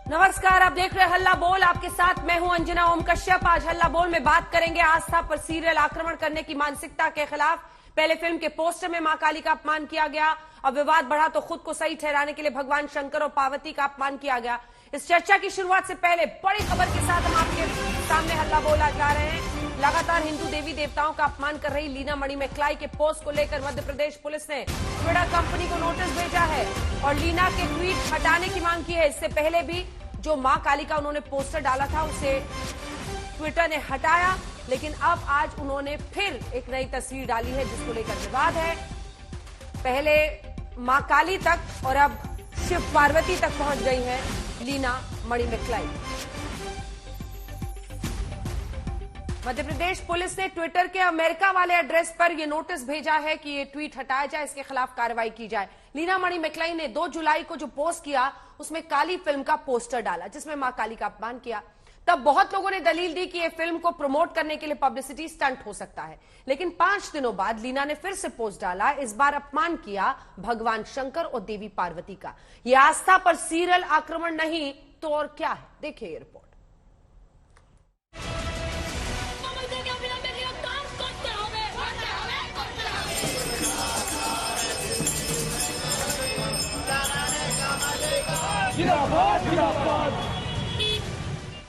नमस्कार, आप देख रहे हैं हल्ला बोल। आपके साथ मैं हूं अंजना ओम कश्यप। आज हल्ला बोल में बात करेंगे आस्था पर सीरियल आक्रमण करने की मानसिकता के खिलाफ। पहले फिल्म के पोस्टर में मां काली का अपमान किया गया, अब विवाद बढ़ा तो खुद को सही ठहराने के लिए भगवान शंकर और पार्वती का अपमान किया गया। इस चर्चा की शुरुआत से पहले बड़ी खबर के साथ हम आपके सामने हल्ला बोला जा रहे हैं। लगातार हिंदू देवी देवताओं का अपमान कर रही लीना मणिमेकलाई के पोस्ट को लेकर मध्य प्रदेश पुलिस ने ट्विटर कंपनी को नोटिस भेजा है और लीना के ट्वीट हटाने की मांग की है। इससे पहले भी जो मां काली का उन्होंने पोस्टर डाला था उसे ट्विटर ने हटाया, लेकिन अब आज उन्होंने फिर एक नई तस्वीर डाली है जिसको लेकर विवाद है। पहले मां काली तक और अब शिव पार्वती तक पहुंच गई है लीना मणिमेकलाई। मध्य प्रदेश पुलिस ने ट्विटर के अमेरिका वाले एड्रेस पर यह नोटिस भेजा है कि ये ट्वीट हटाया जाए, इसके खिलाफ कार्रवाई की जाए। लीना मणिमेकलाई ने 2 जुलाई को जो पोस्ट किया उसमें काली फिल्म का पोस्टर डाला जिसमें मां काली का अपमान किया। तब बहुत लोगों ने दलील दी कि यह फिल्म को प्रमोट करने के लिए पब्लिसिटी स्टंट हो सकता है, लेकिन 5 दिनों बाद लीना ने फिर से पोस्ट डाला। इस बार अपमान किया भगवान शंकर और देवी पार्वती का। यह आस्था पर सीरियल आक्रमण नहीं तो और क्या है, देखिए ये report.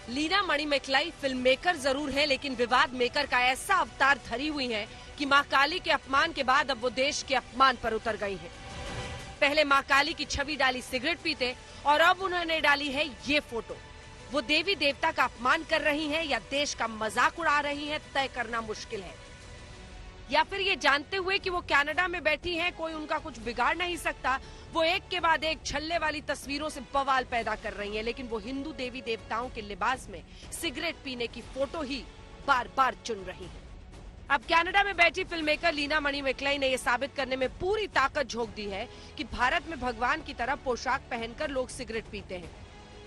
Leena Manimekalai film maker जरूर है, लेकिन विवाद मेकर का ऐसा अवतार धरी हुई है कि मां काली के अपमान के बाद अब वो देश के अपमान पर उतर गई है। पहले मां काली की छवि डाली सिगरेट पीते और अब उन्होंने डाली है ये फोटो। वो देवी देवता का अपमान कर रही हैं या देश का मजाक उड़ा रही हैं, तय करना मुश्किल है। या फिर ये जानते हुए कि वो कनाडा में बैठी हैं, कोई उनका कुछ बिगाड़ नहीं सकता, वो एक के बाद एक छल्ले वाली तस्वीरों से बवाल पैदा कर रही हैं, लेकिन वो हिंदू देवी देवताओं के लिबास में सिगरेट पीने की फोटो ही बार बार चुन रही हैं। अब कनाडा में बैठी फिल्म मेकर लीना मणिमेकलाई ने यह साबित करने में पूरी ताकत झोंक दी है कि भारत में भगवान की तरह पोशाक पहनकर लोग सिगरेट पीते हैं।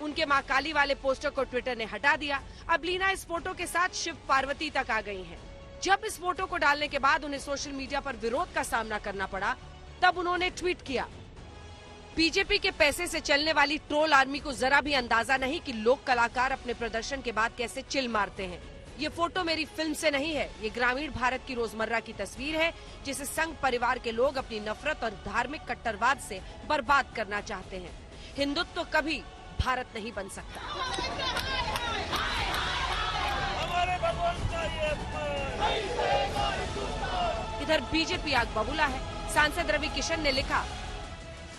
उनके मां काली वाले पोस्टर को ट्विटर ने हटा दिया। अब लीना इस फोटो के साथ शिव पार्वती तक आ गई हैं। जब इस फोटो को डालने के बाद उन्हें सोशल मीडिया पर विरोध का सामना करना पड़ा, तब उन्होंने ट्वीट किया, बीजेपी के पैसे से चलने वाली ट्रोल आर्मी को जरा भी अंदाजा नहीं कि लोक कलाकार अपने प्रदर्शन के बाद कैसे चिल मारते हैं। ये फोटो मेरी फिल्म से नहीं है, ये ग्रामीण भारत की रोजमर्रा की तस्वीर है जिसे संघ परिवार के लोग अपनी नफरत और धार्मिक कट्टरवाद से बर्बाद करना चाहते हैं। हिंदुत्व कभी भारत नहीं बन सकता। इधर बीजेपी आग बबूला है। सांसद रवि किशन ने लिखा,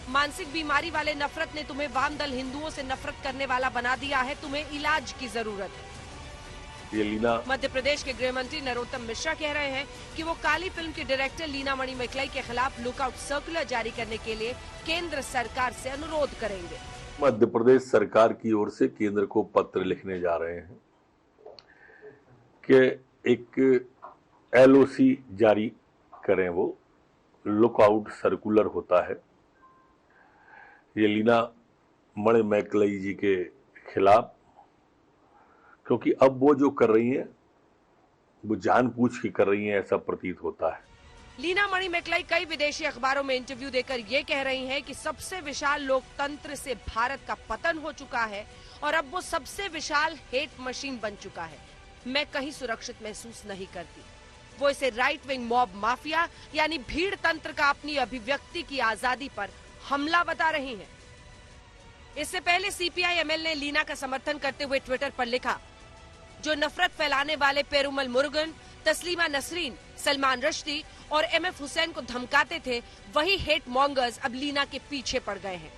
मानसिक बीमारी वाले नफरत ने तुम्हें वाम दल हिंदुओं से नफरत करने वाला बना दिया है, तुम्हें इलाज की जरूरत है। ये लीना मध्य प्रदेश के गृह मंत्री नरोत्तम मिश्रा कह रहे हैं कि वो काली फिल्म की डायरेक्टर लीना मणिमेकलाई के खिलाफ लुकआउट सर्कुलर जारी करने के लिए केंद्र सरकार से अनुरोध करेंगे। मध्य प्रदेश सरकार की ओर से केंद्र को पत्र लिखने जा रहे हैं कि एक LOC जारी करें। वो लुकआउट सर्कुलर होता है ये लीना मणिमेकलाई जी के खिलाफ, क्योंकि अब वो जो कर रही हैं वो जानबूझ के कर रही हैं, ऐसा प्रतीत होता है। लीना मणिमेकलाई कई विदेशी अखबारों में इंटरव्यू देकर ये कह रही हैं कि सबसे विशाल लोकतंत्र से भारत का पतन हो चुका है और अब वो सबसे विशाल हेट मशीन बन चुका है। मैं कहीं सुरक्षित महसूस नहीं करती। वो इसे राइट विंग मॉब माफिया यानी भीड़ तंत्र का अपनी अभिव्यक्ति की आजादी पर हमला बता रही हैं। इससे पहले CPI ML ने लीना का समर्थन करते हुए ट्विटर पर लिखा, जो नफरत फैलाने वाले पेरुमल मुरुगन, तस्लीमा नसरीन, सलमान रश्दी और MF हुसैन को धमकाते थे, वही हेट मॉन्गर्स अब लीना के पीछे पड़ गए हैं।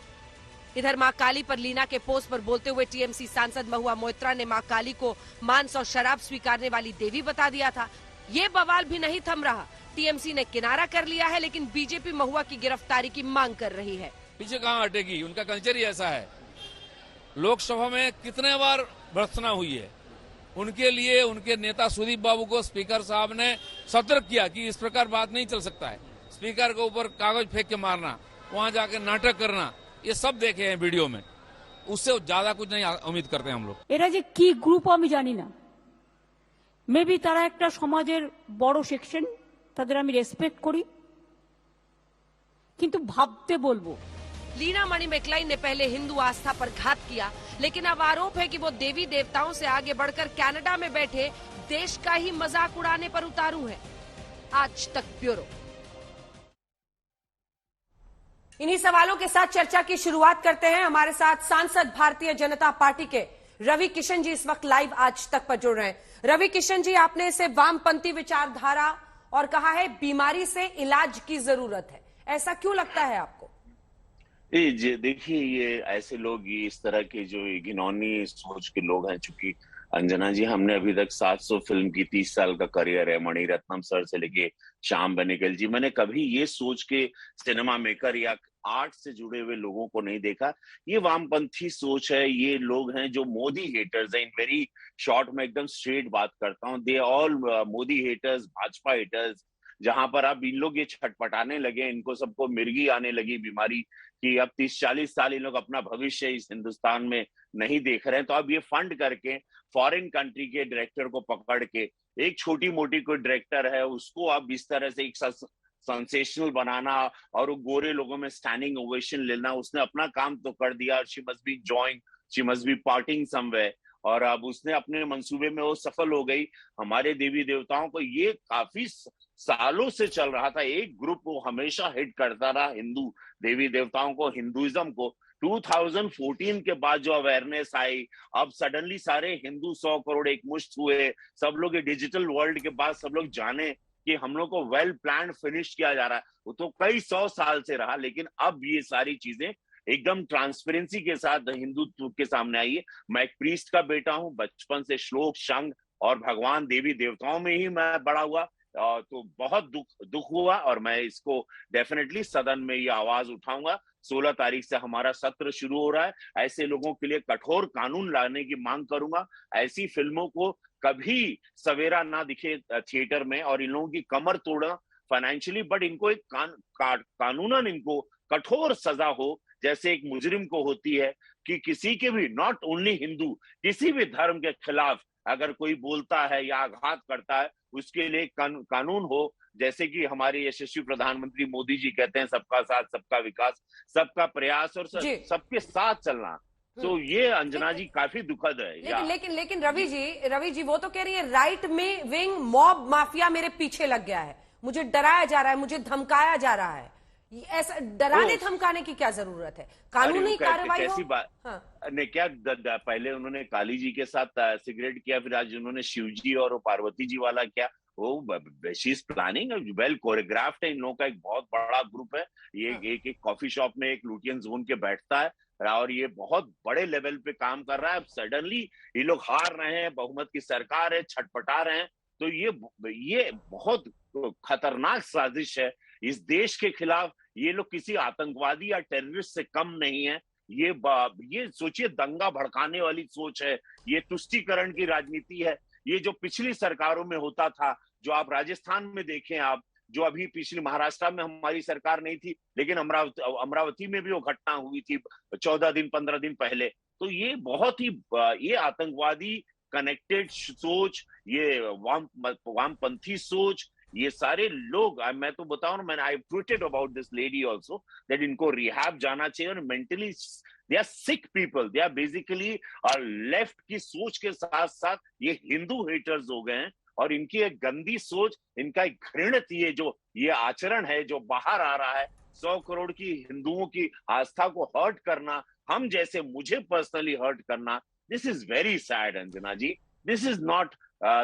इधर मां काली पर लीना के पोस्ट पर बोलते हुए TMC सांसद महुआ मोइत्रा ने मां काली को मांस और शराब स्वीकारने वाली देवी बता दिया था। ये बवाल भी नहीं थम रहा। TMC ने किनारा कर लिया है, लेकिन बीजेपी महुआ की गिरफ्तारी की मांग कर रही है। पीछे कहाँ हटेगी, उनका कल्चर ही ऐसा है। लोकसभा में कितने बार भर्त्सना हुई है, उनके लिए उनके नेता सुदीप बाबू को स्पीकर साहब ने सतर्क किया कि इस प्रकार बात नहीं चल सकता है। स्पीकर के ऊपर कागज फेंक के मारना, वहां जाके नाटक करना, ये सब देखे हैं वीडियो में। उससे ज्यादा कुछ नहीं उम्मीद करते हम लोग। এরা যে কি গ্রুপ আমি জানি না, মেবি তারা একটা সমাজের বড় সেকশন, তাদের আমি রেসপেক্ট করি, কিন্তু ভাবতে বলবো लीना मणि मैकलाई ने पहले हिंदू आस्था पर घात किया, लेकिन अब आरोप है कि वो देवी देवताओं से आगे बढ़कर कनाडा में बैठे देश का ही मजाक उड़ाने पर उतारू है। आज तक ब्यूरो। इन्हीं सवालों के साथ चर्चा की शुरुआत करते हैं। हमारे साथ सांसद भारतीय जनता पार्टी के रवि किशन जी इस वक्त लाइव आज तक पर जुड़ रहे हैं। रवि किशन जी, आपने इसे वामपंथी विचारधारा और कहा है बीमारी से इलाज की जरूरत है, ऐसा क्यों लगता है आपको? देखिए, ये ऐसे लोग, ये इस तरह के जो घिनौनी सोच के लोग हैं, चूंकि अंजना जी, हमने अभी तक 700 फिल्म की, 30 साल का करियर है, मणिरत्नम सर से लेके श्याम बेनेगल जी, मैंने कभी ये सोच के सिनेमा मेकर या आर्ट से जुड़े हुए लोगों को नहीं देखा। ये वामपंथी सोच है। ये लोग हैं जो मोदी हेटर्स हैं। इन वेरी शॉर्ट में एकदम स्ट्रेट बात करता हूँ, दे all Modi haters, Bhajpa haters. जहां पर अब इन लोग ये छटपटाने लगे, इनको सबको मिर्गी आने लगी बीमारी कि अब 30-40 साल इन लोग अपना भविष्य इस हिंदुस्तान में नहीं देख रहे हैं, तो अब ये फंड करके फॉरेन कंट्री के डायरेक्टर को पकड़ के, एक छोटी मोटी कोई डायरेक्टर है उसको अब इस तरह से एक सेंसेशनल बनाना और वो गोरे लोगों में स्टैंडिंग ओवेशन लेना, उसने अपना काम तो कर दिया। She must be going, she must be parting somewhere, और अब उसने अपने मंसूबे में वो सफल हो गई। हमारे देवी देवताओं को, ये काफी सालों से चल रहा था, एक ग्रुप वो हमेशा हिट करता रहा हिंदू देवी देवताओं को, हिंदुइज्म को। 2014 के बाद जो अवेयरनेस आई, अब सडनली सारे हिंदू 100 करोड़ एक मुश्त हुए, सब लोग डिजिटल वर्ल्ड के बाद सब लोग जाने कि हम लोग को वेल प्लान फिनिश किया जा रहा है। वो तो कई 100 साल से रहा, लेकिन अब ये सारी चीजें एकदम ट्रांसपेरेंसी के साथ हिंदुत्व के सामने आई है। मैं एक प्रीस्ट का बेटा हूं, बचपन से श्लोक, शंख और भगवान देवी देवताओं में ही मैं बड़ा हुआ, तो बहुत दुख हुआ, और मैं इसको डेफिनेटली सदन में ये आवाज उठाऊंगा। 16 तारीख से हमारा सत्र शुरू हो रहा है। ऐसे लोगों के लिए कठोर कानून लाने की मांग करूंगा। ऐसी फिल्मों को कभी सवेरा ना दिखे थिएटर में, और इन लोगों की कमर तोड़ना फाइनेंशियली, बट इनको एक कानूनन इनको कठोर सजा हो, जैसे एक मुजरिम को होती है, कि किसी के भी, नॉट ओनली हिंदू, किसी भी धर्म के खिलाफ अगर कोई बोलता है या आघात करता है, उसके लिए कानून हो। जैसे कि हमारे यशस्वी प्रधानमंत्री मोदी जी कहते हैं, सबका साथ, सबका विकास, सबका प्रयास और सबके साथ चलना। तो ये अंजना जी काफी दुखद है। लेकिन रवि जी वो तो कह रही है राइट में विंग मॉब माफिया मेरे पीछे लग गया है, मुझे डराया जा रहा है, मुझे धमकाया जा रहा है। ऐसा डराने धमकाने की क्या जरूरत है? कानूनी कार्रवाई हो। हाँ। ने क्या पहले उन्होंने काली जी के साथ सिगरेट किया, फिर आज उन्होंने शिव जी और पार्वती जी वाला किया। वो she is planning, well choreographed है। इन लोगों का एक बहुत बड़ा ग्रुप है। ये एक कॉफी शॉप में एक लुटियन जोन के बैठता है, और ये बहुत बड़े लेवल पे काम कर रहा है। अब सडनली ये लोग हार रहे हैं, बहुमत की सरकार है, छटपटा रहे हैं, तो ये बहुत खतरनाक साजिश है इस देश के खिलाफ। ये लोग किसी आतंकवादी या टेररिस्ट से कम नहीं है। ये सोचिए, दंगा भड़काने वाली सोच है, ये तुष्टीकरण की राजनीति है। ये जो पिछली सरकारों में होता था, जो आप राजस्थान में देखें, आप जो अभी पिछली महाराष्ट्र में हमारी सरकार नहीं थी, लेकिन अमरावती में भी वो घटना हुई थी 14 दिन 15 दिन पहले। तो ये बहुत ही ये आतंकवादी कनेक्टेड सोच, ये वामपंथी सोच, ये सारे लोग, मैं तो बताऊं ना, मैंने I tweeted about this lady also that इनको रिहैब जाना चाहिए। और mentally they are sick people, they are basically left की सोच के साथ साथ ये हिंदू हेटर्स हो गए हैं, और इनकी एक गंदी सोच, इनका एक घृणित ये आचरण है जो बाहर आ रहा है। 100 करोड़ की हिंदुओं की आस्था को हर्ट करना, हम जैसे मुझे पर्सनली हर्ट करना, this is very sad Anjana ji. This is not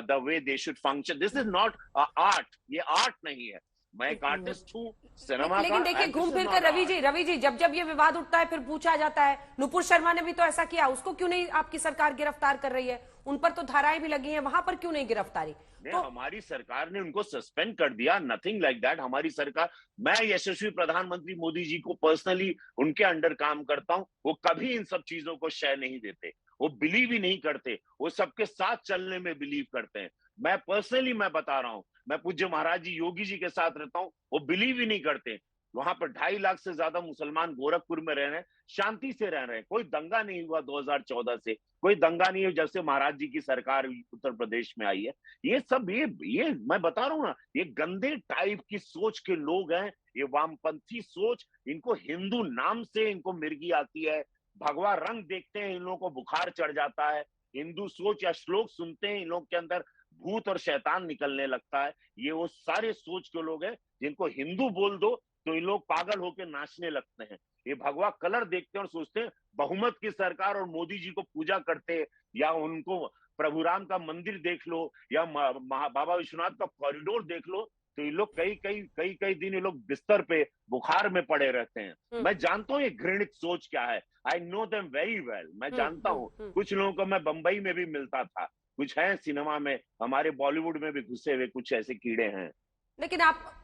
the way they should function. This is not art. ये आर्ट नहीं है। मैं एक आर्टिस्ट हूँ सिनेमा का। लेकिन देखिए, घूम फिर कर रवि जी जब ये विवाद उठता है फिर पूछा जाता है, नुपुर शर्मा ने भी तो ऐसा किया, उसको क्यों नहीं आपकी सरकार गिरफ्तार कर रही है? उन पर तो धाराएं भी लगी हैं, वहां पर क्यों नहीं गिरफ्तारी? तो हमारी सरकार ने उनको सस्पेंड कर दिया, नथिंग लाइक दैट। हमारी सरकार, मैं यशस्वी प्रधानमंत्री मोदी जी को पर्सनली उनके अंडर काम करता हूं, वो कभी इन सब चीजों को शय नहीं देते, वो बिलीव ही नहीं करते, वो सबके साथ चलने में बिलीव करते हैं। मैं पर्सनली मैं बता रहा हूं, मैं पूज्य महाराज जी योगी जी के साथ रहता हूं, वो बिलीव ही नहीं करते। वहां पर 2.5 लाख से ज्यादा मुसलमान गोरखपुर में रह रहे हैं, शांति से रह रहे हैं। कोई दंगा नहीं हुआ 2014 से, कोई दंगा नहीं है जब से महाराज जी की सरकार उत्तर प्रदेश में आई है। ये सब ये मैं बता रहा हूं ना, ये गंदे टाइप की सोच के लोग हैं, ये वामपंथी सोच। इनको हिंदू नाम से इनको मिर्गी आती है, भगवा रंग देखते हैं इन लोगों को बुखार चढ़ जाता है, हिंदू सोच या श्लोक सुनते हैं इन लोग के अंदर भूत और शैतान निकलने लगता है। ये वो सारे सोच के लोग हैं जिनको हिंदू बोल दो तो इन लोग पागल होकर नाचने लगते हैं। ये भगवा कलर देखते हैं और सोचते हैं बहुमत की सरकार और मोदी जी को पूजा करते हैं, या उनको प्रभु राम का मंदिर देख लो या बाबा विश्वनाथ का कॉरिडोर देख लो, तो ये लोग कई दिन ये लोग बिस्तर पे बुखार में पड़े रहते हैं। मैं जानता हूँ ये घृणित सोच क्या है, I know them very well. मैं जानता हूँ, कुछ लोगों को मैं बंबई में भी मिलता था, कुछ हैं सिनेमा में, हमारे बॉलीवुड में भी घुसे हुए कुछ ऐसे कीड़े हैं। लेकिन आप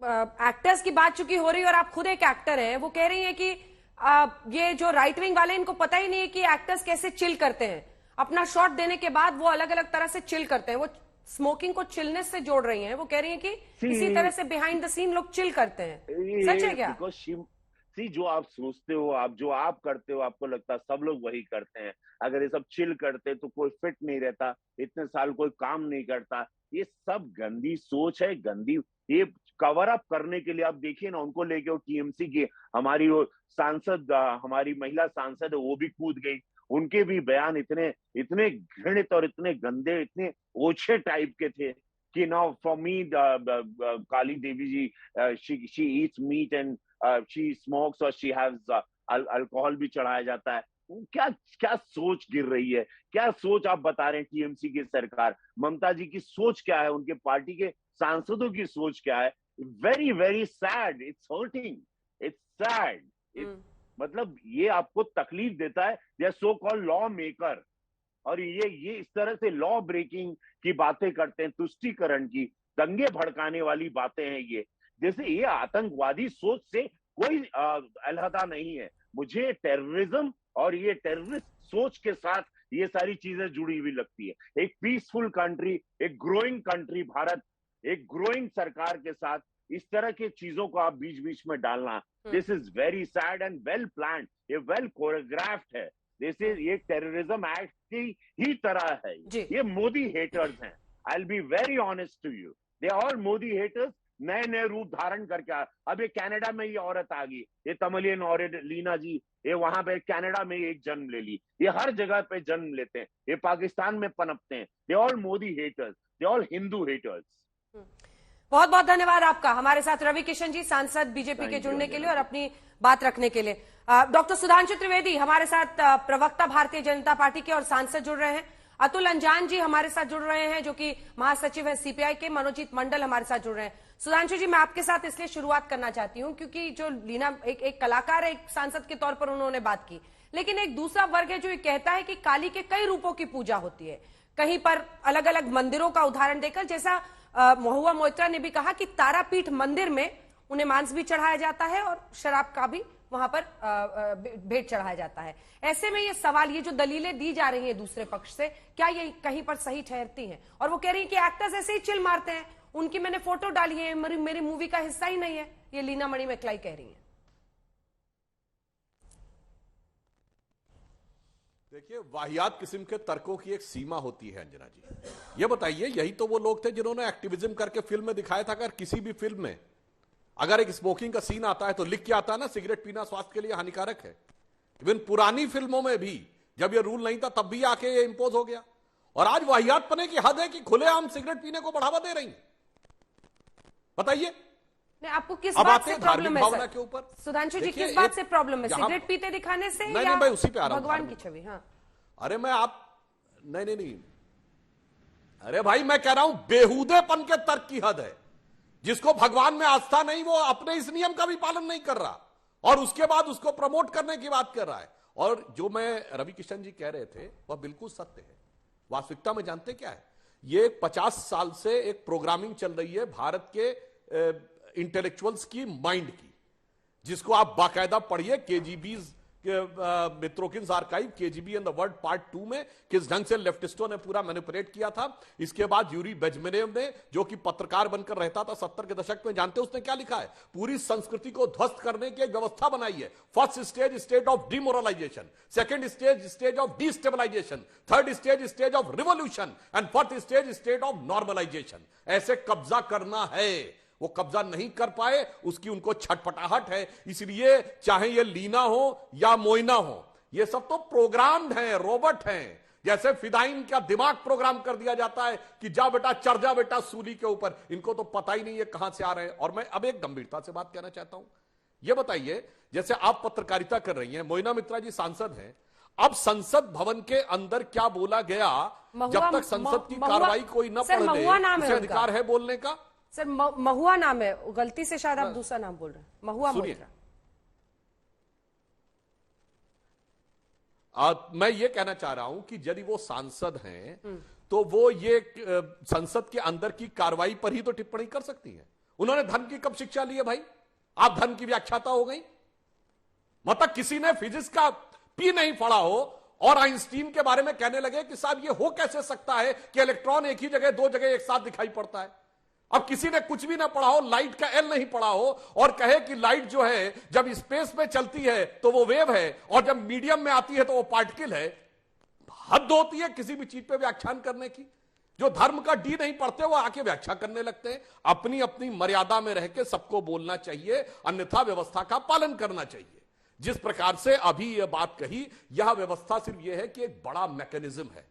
एक्टर्स की बात चुकी हो रही है और आप खुद एक एक्टर हैं, वो कह रही हैं कि ये जो राइट विंग वाले इनको पता ही नहीं है कि एक्टर्स कैसे चिल करते हैं। अपना शॉट देने के बाद वो अलग अलग तरह से चिल करते हैं, वो स्मोकिंग को चिलनेस से जोड़ रही हैं। वो कह रही हैं कि इसी तरह से बिहाइंड द सीन लोग चिल करते हैं। सच है क्या? जो आप सोचते हो, जो आप करते हो, आपको लगता है सब लोग वही करते हैं। अगर ये सब चिल करते तो कोई फिट नहीं रहता, इतने साल कोई काम नहीं करता। ये सब गंदी सोच है, गंदी। ये कवर अप करने के लिए आप देखिए ना, उनको लेके वो टीएमसी की हमारी वो सांसद, हमारी महिला सांसद है, वो भी कूद गई। उनके भी बयान इतने घृणित और इतने गंदे, इतने ओछे टाइप के थे कि now for me Kali Devi ji, she eats meat and she smokes और शी हैव्स अल्कोहल भी चढ़ाया जाता है। क्या सोच गिर रही है, क्या सोच आप बता रहे हैं टीएमसी की सरकार। ममता जी की सोच क्या है, उनके पार्टी के सांसदों की सोच क्या है। Very very sad, it's hurting, it's sad. मतलब ये आपको तकलीफ देता है। दे सो कॉल्ड लॉ मेकर, और ये इस तरह से लॉ ब्रेकिंग की बातें करते हैं, तुष्टीकरण की, दंगे भड़काने वाली बातें हैं ये। जैसे ये आतंकवादी सोच से कोई अलहदा नहीं है। मुझे टेररिज्म और ये टेररिस्ट सोच के साथ ये सारी चीजें जुड़ी हुई लगती है। एक पीसफुल कंट्री, एक ग्रोइंग कंट्री भारत, एक ग्रोइंग सरकार के साथ इस तरह के चीजों को आप बीच बीच में डालना, this is very sad and well planned, ये वेल कोरियोग्राफ्ड है। दिस इज, ये टेररिज्म एक्ट की ही तरह है। ये मोदी हेटर्स हैं। I will be very honest to you, they all Modi haters, नए नए रूप धारण करके। अब ये कनाडा में ये औरत आ गई, ये तमिलियन औरत लीना जी, ये वहां पे कनाडा में एक जन्म ले ली, ये हर जगह पे जन्म लेते हैं, ये पाकिस्तान में पनपते हैं। दे all Modi haters, they all Hindu haters. बहुत बहुत धन्यवाद आपका, हमारे साथ रवि किशन जी, सांसद बीजेपी के जुड़ने के लिए और अपनी बात रखने के लिए। डॉक्टर सुधांशु त्रिवेदी हमारे साथ प्रवक्ता भारतीय जनता पार्टी के और सांसद जुड़ रहे हैं। अतुल अंजान जी हमारे साथ जुड़ रहे हैं, जो कि महासचिव है सीपीआई के। मनोजीत मंडल हमारे साथ जुड़ रहे हैं। सुधांशु जी, मैं आपके साथ इसलिए शुरुआत करना चाहती हूं क्योंकि जो लीना एक कलाकार है, एक सांसद के तौर पर उन्होंने बात की, लेकिन एक दूसरा वर्ग है जो ये कहता है कि काली के कई रूपों की पूजा होती है। कहीं पर अलग अलग मंदिरों का उदाहरण देकर, जैसा महुआ मोइत्रा ने भी कहा कि तारापीठ मंदिर में उन्हें मांस भी चढ़ाया जाता है और शराब का भी वहां पर भेंट चढ़ाया जाता है। ऐसे में ये सवाल, ये जो दलीलें दी जा रही हैं दूसरे पक्ष से, क्या ये कहीं पर सही ठहरती हैं? और वो कह रही है कि एक्टर्स ऐसे ही चिल मारते हैं, उनकी मैंने फोटो डाली है, मेरी मूवी का हिस्सा ही नहीं है। ये लीना मणिमेकलाई कह रही है। देखिए, वाहियात किस्म के तर्कों की एक सीमा होती है। अंजना जी, ये बताइए, यही तो वो लोग थे जिन्होंने एक्टिविज्म करके फिल्म में दिखाया था अगर किसी भी फिल्म में अगर एक स्मोकिंग का सीन आता है तो लिख के आता है ना, सिगरेट पीना स्वास्थ्य के लिए हानिकारक है। इवन पुरानी फिल्मों में भी जब ये रूल नहीं था तब भी आके ये इंपोज हो गया, और आज वाहियात पने की हद है कि खुलेआम सिगरेट पीने को बढ़ावा दे रही। बताइए आपको किस बात से प्रॉब्लम है भावना के ऊपर? सुधांशु जी, किस बात से प्रॉब्लम है? सिगरेट पीते दिखाने से या भाई उसी पे आ रहा हूं, भगवान की छवि? हाँ, अरे मैं आप नहीं, अरे भाई मैं कह रहा हूं बेहूदेपन के तर्क की हद है। जिसको भगवान में आस्था नहीं वो अपने इस नियम का भी पालन नहीं कर रहा और उसके बाद उसको प्रमोट करने की बात कर रहा है। और जो मैं रवि किशन जी कह रहे थे वह बिल्कुल सत्य है। वास्तविकता में जानते क्या है, ये 50 साल से एक प्रोग्रामिंग चल रही है भारत के इंटेलेक्चुअल्स की माइंड की, जिसको आप बाकायदा पढ़िए, KGB's Mitrokhin's archive KGB and the world part 2 में किस ढंग से लेफ्टिस्टों ने पूरा मैनिपुलेट किया था। इसके बाद यूरी बेजमेनेव ने, जो कि पत्रकार बनकर रहता था 70 के दशक में, जानते उसने क्या लिखा है? पूरी संस्कृति को ध्वस्त करने की एक व्यवस्था बनाई है। First stage stage of demoralisation, second stage stage of destabilisation, third stage stage of revolution and fourth stage stage of normalisation. ऐसे कब्जा करना है, वो कब्जा नहीं कर पाए, उसकी उनको छटपटाहट है। इसलिए चाहे ये लीना हो या मोइना हो, ये सब तो प्रोग्राम्ड हैं, रोबोट हैं। जैसे फिदाइन का दिमाग प्रोग्राम कर दिया जाता है कि जा बेटा, चढ़ जा बेटा सूली के ऊपर। इनको तो पता ही नहीं है कहां से आ रहे हैं। और मैं अब एक गंभीरता से बात कहना चाहता हूं। यह बताइए, जैसे आप पत्रकारिता कर रही हैं, मोइना मित्रा जी सांसद हैं, अब संसद भवन के अंदर क्या बोला गया, जब तक संसद की कार्रवाई कोई न पढ़ ले, उसे अधिकार है बोलने का? सर महुआ नाम है, गलती से शायद आप दूसरा नाम बोल रहे हैं। महुआ मोइत्रा। मैं ये कहना चाह रहा हूं कि यदि वो सांसद हैं तो वो ये संसद के अंदर की कार्रवाई पर ही तो टिप्पणी कर सकती हैं। उन्होंने धर्म की कब शिक्षा ली है भाई? आप धर्म की व्याख्याता हो गई। मतलब किसी ने फिजिक्स का पी नहीं पढ़ा हो और आइंस्टीन के बारे में कहने लगे कि साहब ये हो कैसे सकता है कि इलेक्ट्रॉन एक ही जगह दो जगह एक साथ दिखाई पड़ता है। अब किसी ने कुछ भी ना पढ़ा हो, लाइट का एल नहीं पढ़ा हो, और कहे कि लाइट जो है जब स्पेस में चलती है तो वो वेव है और जब मीडियम में आती है तो वो पार्टिकल है। हद होती है किसी भी चीज पे व्याख्यान करने की। जो धर्म का डी नहीं पढ़ते वो आके व्याख्या करने लगते हैं। अपनी अपनी मर्यादा में रह के सबको बोलना चाहिए, अन्यथा व्यवस्था का पालन करना चाहिए। जिस प्रकार से अभी यह बात कही, यह व्यवस्था सिर्फ यह है कि एक बड़ा मैकेनिज्म है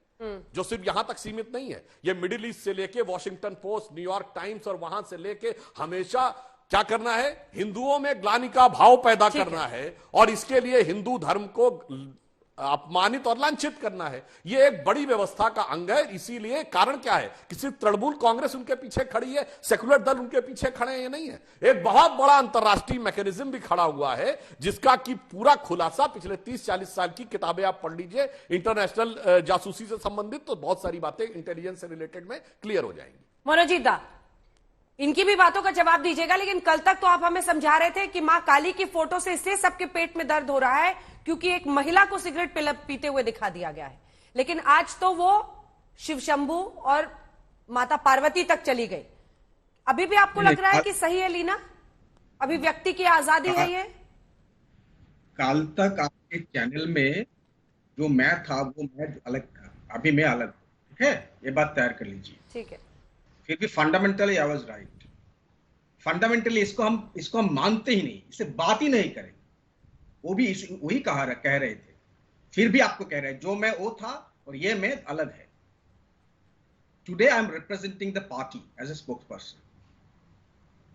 जो सिर्फ यहां तक सीमित नहीं है। ये मिडिल ईस्ट से लेके वॉशिंगटन पोस्ट, न्यूयॉर्क टाइम्स और वहां से लेके हमेशा क्या करना है? हिंदुओं में ग्लानि का भाव पैदा करना है और इसके लिए हिंदू धर्म को अपमानित और लांछित करना है। यह एक बड़ी व्यवस्था का अंग है। इसीलिए कारण क्या है कि सिर्फ तृणमूल कांग्रेस उनके पीछे खड़ी है, सेक्युलर दल उनके पीछे खड़े हैं, ये नहीं है। एक बहुत बड़ा अंतरराष्ट्रीय मैकेनिज्म भी खड़ा हुआ है जिसका कि पूरा खुलासा पिछले 30-40 साल की किताबें आप पढ़ लीजिए इंटरनेशनल जासूसी से संबंधित, तो बहुत सारी बातें इंटेलिजेंस से रिलेटेड में क्लियर हो जाएंगी। मनोजीत दा, इनकी भी बातों का जवाब दीजिएगा, लेकिन कल तक तो आप हमें समझा रहे थे कि मां काली की फोटो से इसलिए सबके पेट में दर्द हो रहा है क्योंकि एक महिला को सिगरेट पीते हुए दिखा दिया गया है। लेकिन आज तो वो शिव शंभू और माता पार्वती तक चली गई। अभी भी आपको लग रहा है कि सही है लीना? अभिव्यक्ति की आजादी है ये? कल तक आपके चैनल में जो मैं था वो मैं अलग था, अभी मैं अलग, ठीक है? ये बात तैयार कर लीजिए। ठीक है। फिर भी fundamentally I was right. Fundamentally इसको हम मानते ही नहीं, इससे बात ही नहीं करें। वो भी वही कह रहे थे, फिर भी आपको कह रहे हैं जो मैं वो था और ये मैं अलग है। Today I am representing the party as a spokesperson.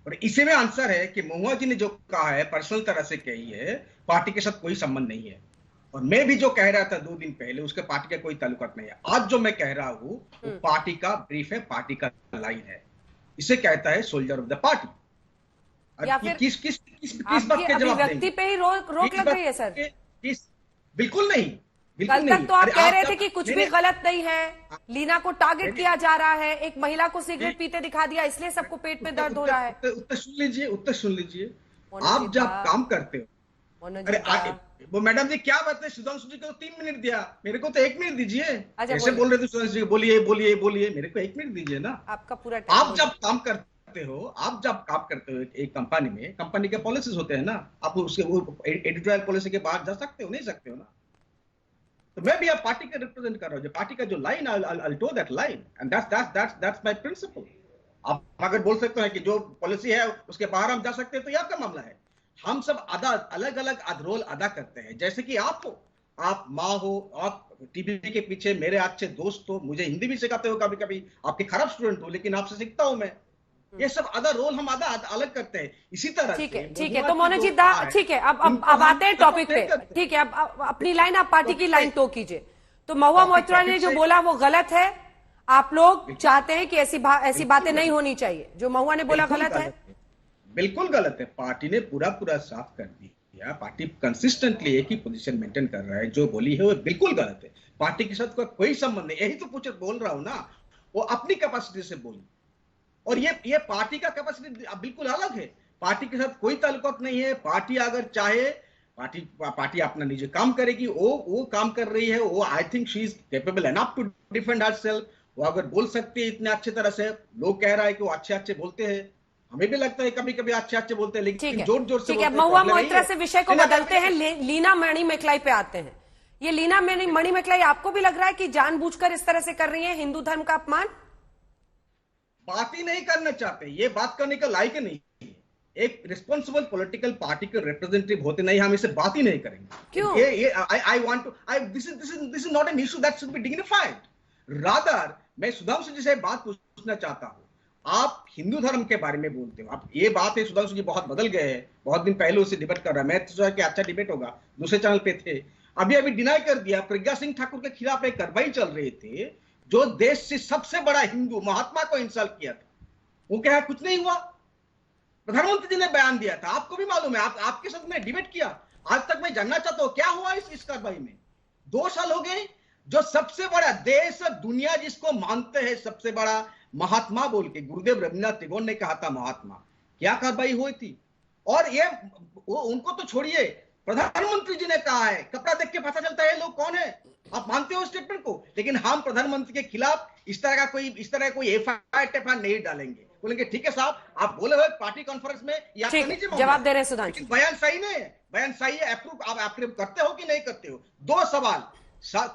और इसी में आंसर है कि महुआ जी ने जो कहा है पर्सनल तरह से कही है, पार्टी के साथ कोई संबंध नहीं है। और मैं भी जो कह रहा था 2 दिन पहले, उसके पार्टी का कोई ताल्लुकात नहीं है। आज जो मैं कह रहा हूं वो पार्टी का ब्रीफ है, पार्टी का लाइन है। इसे कहता है सोल्जर ऑफ द पार्टी। या फिर किस बात के जवाब व्यक्ति पे ही रोक लग रही है सर? बिल्कुल नहीं, कल तक तो आप कह रहे थे कि कुछ भी गलत नहीं है, लीना को टारगेट किया जा रहा है, एक महिला को सिगरेट पीते दिखा दिया इसलिए सबको पेट में दर्द हो रहा है। उत्तर सुन लीजिए। आप जब काम करते हो, अरे वो मैडम जी क्या बात है, सुधांशु जी को 3 मिनट दिया, मेरे को तो 1 मिनट दीजिए। ऐसे बोल रहे थे सुधांशु जी, बोलिए, मेरे को 1 मिनट दीजिए ना। आपका पूरा आप जब काम करते हो एक कंपनी में, कंपनी के पॉलिसीज होते हैं ना, आप उसके वो एडिटोरियल पॉलिसी के बाहर जा सकते हो, नहीं सकते हो ना। तो मैं भी आप पार्टी का रिप्रेजेंट कर रहा हूँ, पार्टी का जो line, I'll toe that line and that's my principle। आप अगर बोल सकते हैं कि जो पॉलिसी है उसके बाहर हम जा सकते हैं तो ये आपका मामला है। हम सब अलग अलग रोल अदा करते हैं। जैसे कि आप हो, आप माँ हो, आप टीवी के पीछे मेरे अच्छे दोस्त हो, मुझे हिंदी भी सिखाते हो कभी कभी, आपके खराब स्टूडेंट हो लेकिन आपसे सीखता हूं मैं। ये सब अदर रोल हम अलग करते हैं। इसी तरह ठीक है। तो मनोजीत दा, ठीक है, अब आते हैं टॉपिक पे। ठीक है, अब अपनी लाइन आप पार्टी की लाइन टो कीजिए। तो महुआ मोइत्रा ने जो बोला वो गलत है, आप लोग चाहते हैं कि ऐसी बातें नहीं होनी चाहिए, जो महुआ ने बोला गलत है? बिल्कुल गलत है। पार्टी ने पूरा साफ कर दिया। पार्टी कंसिस्टेंटली एक ही पोजीशन मेंटेन कर रहा है। जो बोली है वो बिल्कुल गलत है। पार्टी के साथ कोई संबंध नहीं। यही तो बोल रहा हूं ना, वो अपनी कैपेसिटी से बोली। और ये पार्टी का कैपेसिटी बिल्कुल अलग है। पार्टी के साथ कोई ताल्लुकात नहीं है। पार्टी अगर चाहे पार्टी अपना निजी काम करेगी, वो काम कर रही है, वो I think she is capable enough to defend herself. वो अगर बोल सकती है इतने अच्छे तरह से, लोग कह रहा है कि वो अच्छे अच्छे बोलते हैं, हमें भी लगता है कभी कभी अच्छे अच्छे बोलते हैं, लेकिन जोर जोर से ठीक है, महुआ मोइत्रा से विषय को बदलते हैं, लीना मणिमेखलाई पे आते हैं। ये लीना मणिमेखलाई आपको भी लग रहा है कि जानबूझकर इस तरह से कर रही है हिंदू धर्म का अपमान? बात ही नहीं करना चाहते, ये बात करने का लायक नहीं। एक रिस्पॉन्सिबल पॉलिटिकल पार्टी के रिप्रेजेंटेटिव होते नहीं, हम इसे बात ही नहीं करेंगे। क्यों? I want to, this is not an issue that should be dignified. Rather मैं सुधांशु जी से बात पूछना चाहता हूं, आप हिंदू धर्म के बारे में बोलते हो, आप ये बात है सुधांशु जी बहुत बदल गए हैं, बहुत दिन पहले उससे डिबेट कर रहा है, मैं सोचा कि अच्छा डिबेट होगा, दूसरे चैनल पे थे, अभी डिनाई कर दिया। प्रज्ञा सिंह ठाकुर के खिलाफ एक कार्रवाई चल रही थी, जो देश से सबसे बड़ा हिंदू महात्मा को इंसल्ट किया था, वो क्या है, कुछ नहीं हुआ। प्रधानमंत्री जी ने बयान दिया था, आपको भी मालूम है, आपके साथ में डिबेट किया। आज तक मैं जानना चाहता हूं क्या हुआ इस कार्रवाई में। 2 साल हो गए, जो सबसे बड़ा देश दुनिया जिसको मानते हैं सबसे बड़ा महात्मा बोल के, गुरुदेव रविन्द्रनाथ टैगोर ने कहा था महात्मा, क्या कार्रवाई हुई थी। और ये उनको तो छोड़िए, प्रधानमंत्री जी ने कहा है, कपड़ा देख के पता चलता है लोग कौन है। आप मानते हो स्टेटमेंट को, लेकिन हम प्रधानमंत्री के खिलाफ इस तरह का कोई एफआईआर नहीं डालेंगे। बोलेंगे ठीक है साहब, आप बोले हुए पार्टी कॉन्फ्रेंस में, या जवाब दे रहे हैं सुधांशु। बयान सही नहीं है, बयान सही है, आप अप्रूव करते हो कि नहीं करते हो। 2 सवाल,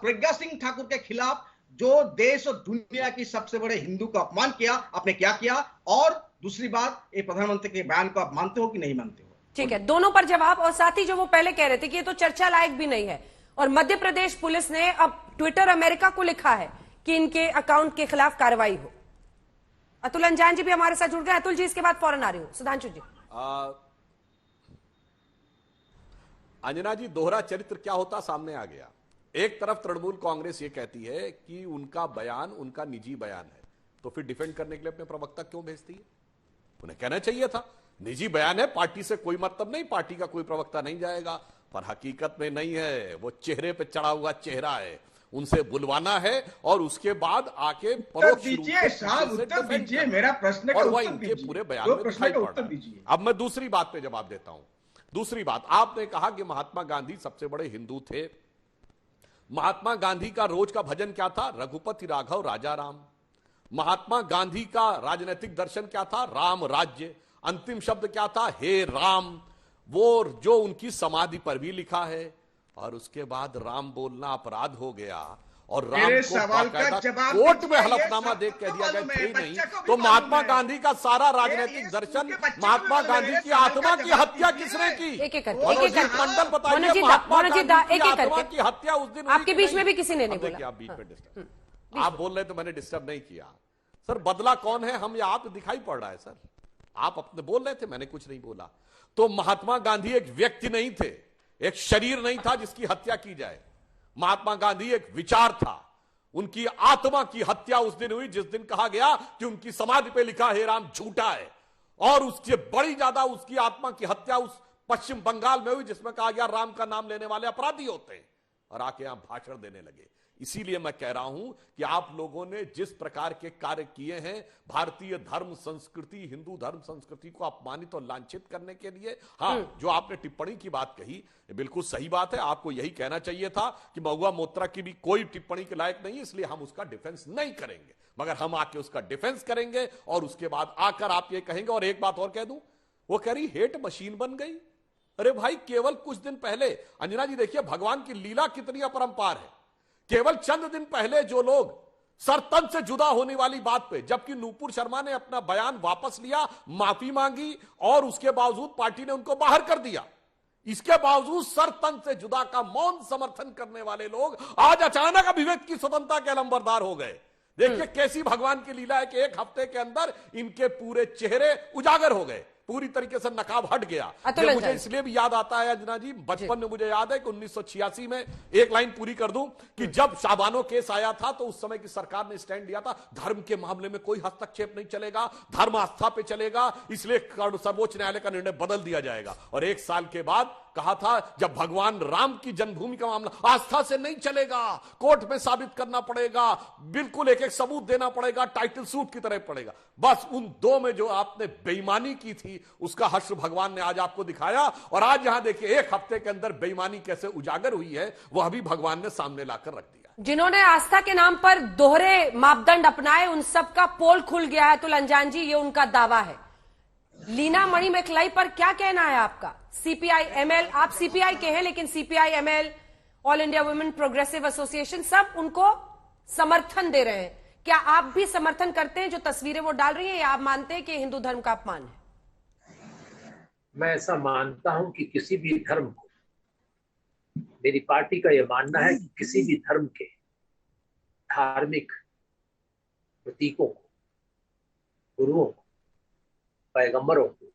प्रज्ञा सिंह ठाकुर के खिलाफ जो देश और दुनिया की सबसे बड़े हिंदू का अपमान किया, आपने क्या किया, और दूसरी बात, ये प्रधानमंत्री के बयान को आप मानते हो कि नहीं मानते हो। ठीक है, दोनों पर जवाब। और साथ ही जो वो पहले कह रहे थे कि ये तो चर्चा लायक भी नहीं है, और मध्य प्रदेश पुलिस ने अब ट्विटर अमेरिका को लिखा है कि इनके अकाउंट के खिलाफ कार्रवाई हो। अतुल अंजान जी भी हमारे साथ जुड़ गए। अतुल जी, इसके बाद फौरन आ रही हूं। सुधांशु जी। अंजना जी, दोहरा चरित्र क्या होता सामने आ गया। एक तरफ तृणमूल कांग्रेस ये कहती है कि उनका बयान उनका निजी बयान है, तो फिर डिफेंड करने के लिए अपने प्रवक्ता क्यों भेजती है? उन्हें कहना चाहिए था निजी बयान है, पार्टी से कोई मतलब नहीं, पार्टी का कोई प्रवक्ता नहीं जाएगा। पर हकीकत में नहीं है, वो चेहरे पे चढ़ा हुआ चेहरा है, उनसे बुलवाना है और उसके बाद आके परोक्ष रूप से मेरा प्रश्न और वह इनके पूरे बयान में दिखाई पड़ रहा है। अब मैं दूसरी बात पे जवाब देता हूं। दूसरी बात, आपने कहा कि महात्मा गांधी सबसे बड़े हिंदू थे। महात्मा गांधी का रोज का भजन क्या था? रघुपति राघव राजा राम। महात्मा गांधी का राजनीतिक दर्शन क्या था? राम राज्य। अंतिम शब्द क्या था? हे राम। वो जो उनकी समाधि पर भी लिखा है। और उसके बाद राम बोलना अपराध हो गया और राम को कोर्ट में हलफनामा देख कह दिया गया थे नहीं, तो महात्मा गांधी का सारा राजनीतिक दर्शन, महात्मा गांधी की आत्मा की हत्या किसने की? मंडल बताइए, महात्मा गांधी की आत्मा की हत्या उस दिन आपके बीच में भी किसी ने नहीं बोला। आप बीच में डिस्टर्ब, आप बोल रहे तो मैंने डिस्टर्ब नहीं किया। सर बदला कौन है, हम या आप दिखाई पड़ रहा है। सर आप अपने बोल रहे थे, मैंने कुछ नहीं बोला। तो महात्मा गांधी एक व्यक्ति नहीं थे, एक शरीर नहीं था जिसकी हत्या की जाए। महात्मा गांधी एक विचार था। उनकी आत्मा की हत्या उस दिन हुई जिस दिन कहा गया कि उनकी समाधि पे लिखा है राम झूठा है। और उससे बड़ी ज्यादा उसकी आत्मा की हत्या उस पश्चिम बंगाल में हुई जिसमें कहा गया राम का नाम लेने वाले अपराधी होते हैं, और आके यहां भाषण देने लगे। इसीलिए मैं कह रहा हूं कि आप लोगों ने जिस प्रकार के कार्य किए हैं भारतीय धर्म संस्कृति, हिंदू धर्म संस्कृति को अपमानित और लांछित करने के लिए, जो आपने टिप्पणी की बात कही बिल्कुल सही बात है। आपको यही कहना चाहिए था कि महुआ मोइत्रा की भी कोई टिप्पणी के लायक नहीं, इसलिए हम उसका डिफेंस नहीं करेंगे। मगर हम आके उसका डिफेंस करेंगे और उसके बाद आकर आप ये कहेंगे। और एक बात और कह दूं, वो कह रही हेट मशीन बन गई। अरे भाई, केवल कुछ दिन पहले, अंजना जी देखिए भगवान की लीला कितनी अपरंपार है। केवल चंद दिन पहले जो लोग सर तन से जुदा होने वाली बात पे, जबकि नूपुर शर्मा ने अपना बयान वापस लिया, माफी मांगी और उसके बावजूद पार्टी ने उनको बाहर कर दिया, इसके बावजूद सर तन से जुदा का मौन समर्थन करने वाले लोग आज अचानक अभिव्यक्ति की स्वतंत्रता के अलंबरदार हो गए। देखिए कैसी भगवान की लीला है कि एक हफ्ते के अंदर इनके पूरे चेहरे उजागर हो गए, पूरी तरीके से नकाब हट गया। मुझे इसलिए भी याद आता है अंजना जी, बचपन में मुझे याद है कि 1986 में, एक लाइन पूरी कर दूं, कि जब शाबानो केस आया था तो उस समय की सरकार ने स्टैंड लिया था धर्म के मामले में कोई हस्तक्षेप नहीं चलेगा, धर्म आस्था पे चलेगा, इसलिए सर्वोच्च न्यायालय का निर्णय बदल दिया जाएगा। और 1 साल के बाद कहा था जब भगवान राम की जन्मभूमि का मामला आस्था से नहीं चलेगा, कोर्ट में साबित करना पड़ेगा, बिल्कुल एक एक सबूत देना पड़ेगा, टाइटल सूट की तरह पड़ेगा। बस उन दो में जो आपने बेईमानी की थी उसका हश्र भगवान ने आज आपको दिखाया। और आज यहां देखिए एक हफ्ते के अंदर बेईमानी कैसे उजागर हुई है वह भी भगवान ने सामने लाकर रख दिया। जिन्होंने आस्था के नाम पर दोहरे मापदंड अपनाए उन सबका पोल खुल गया है। अतुल अंजान जी, ये उनका दावा है। लीना मणिमेखलाई पर क्या कहना है आपका? सीपीआई एमएल, आप सीपीआई के हैं लेकिन CPI ML, all India women progressive association सब उनको समर्थन दे रहे हैं। क्या आप भी समर्थन करते हैं जो तस्वीरें वो डाल रही हैं, या आप मानते हैं कि हिंदू धर्म का अपमान है? मैं ऐसा मानता हूं कि किसी भी धर्म को, मेरी पार्टी का यह मानना है कि किसी भी धर्म के धार्मिक प्रतीकों को, गुरुओं को, पैगंबरों को,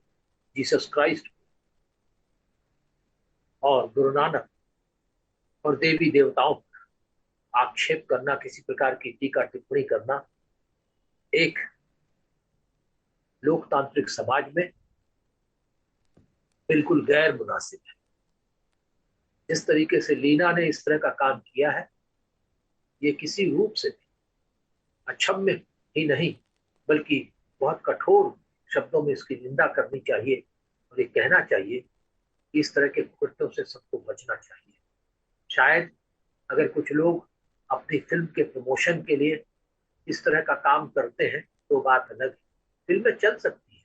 जीसस क्राइस्ट को और गुरु नानक और देवी देवताओं पर आक्षेप करना, किसी प्रकार की टीका टिप्पणी करना एक लोकतांत्रिक समाज में बिल्कुल गैर मुनासिब है। जिस तरीके से लीना ने इस तरह का काम किया है, ये किसी रूप से भी अक्षम्य ही नहीं बल्कि बहुत कठोर शब्दों में इसकी निंदा करनी चाहिए और ये कहना चाहिए कि इस तरह के कृत्यों से सबको बचना चाहिए। शायद अगर कुछ लोग अपनी फिल्म के प्रमोशन के लिए इस तरह का काम करते हैं तो बात अलग है, फिल्में चल सकती है।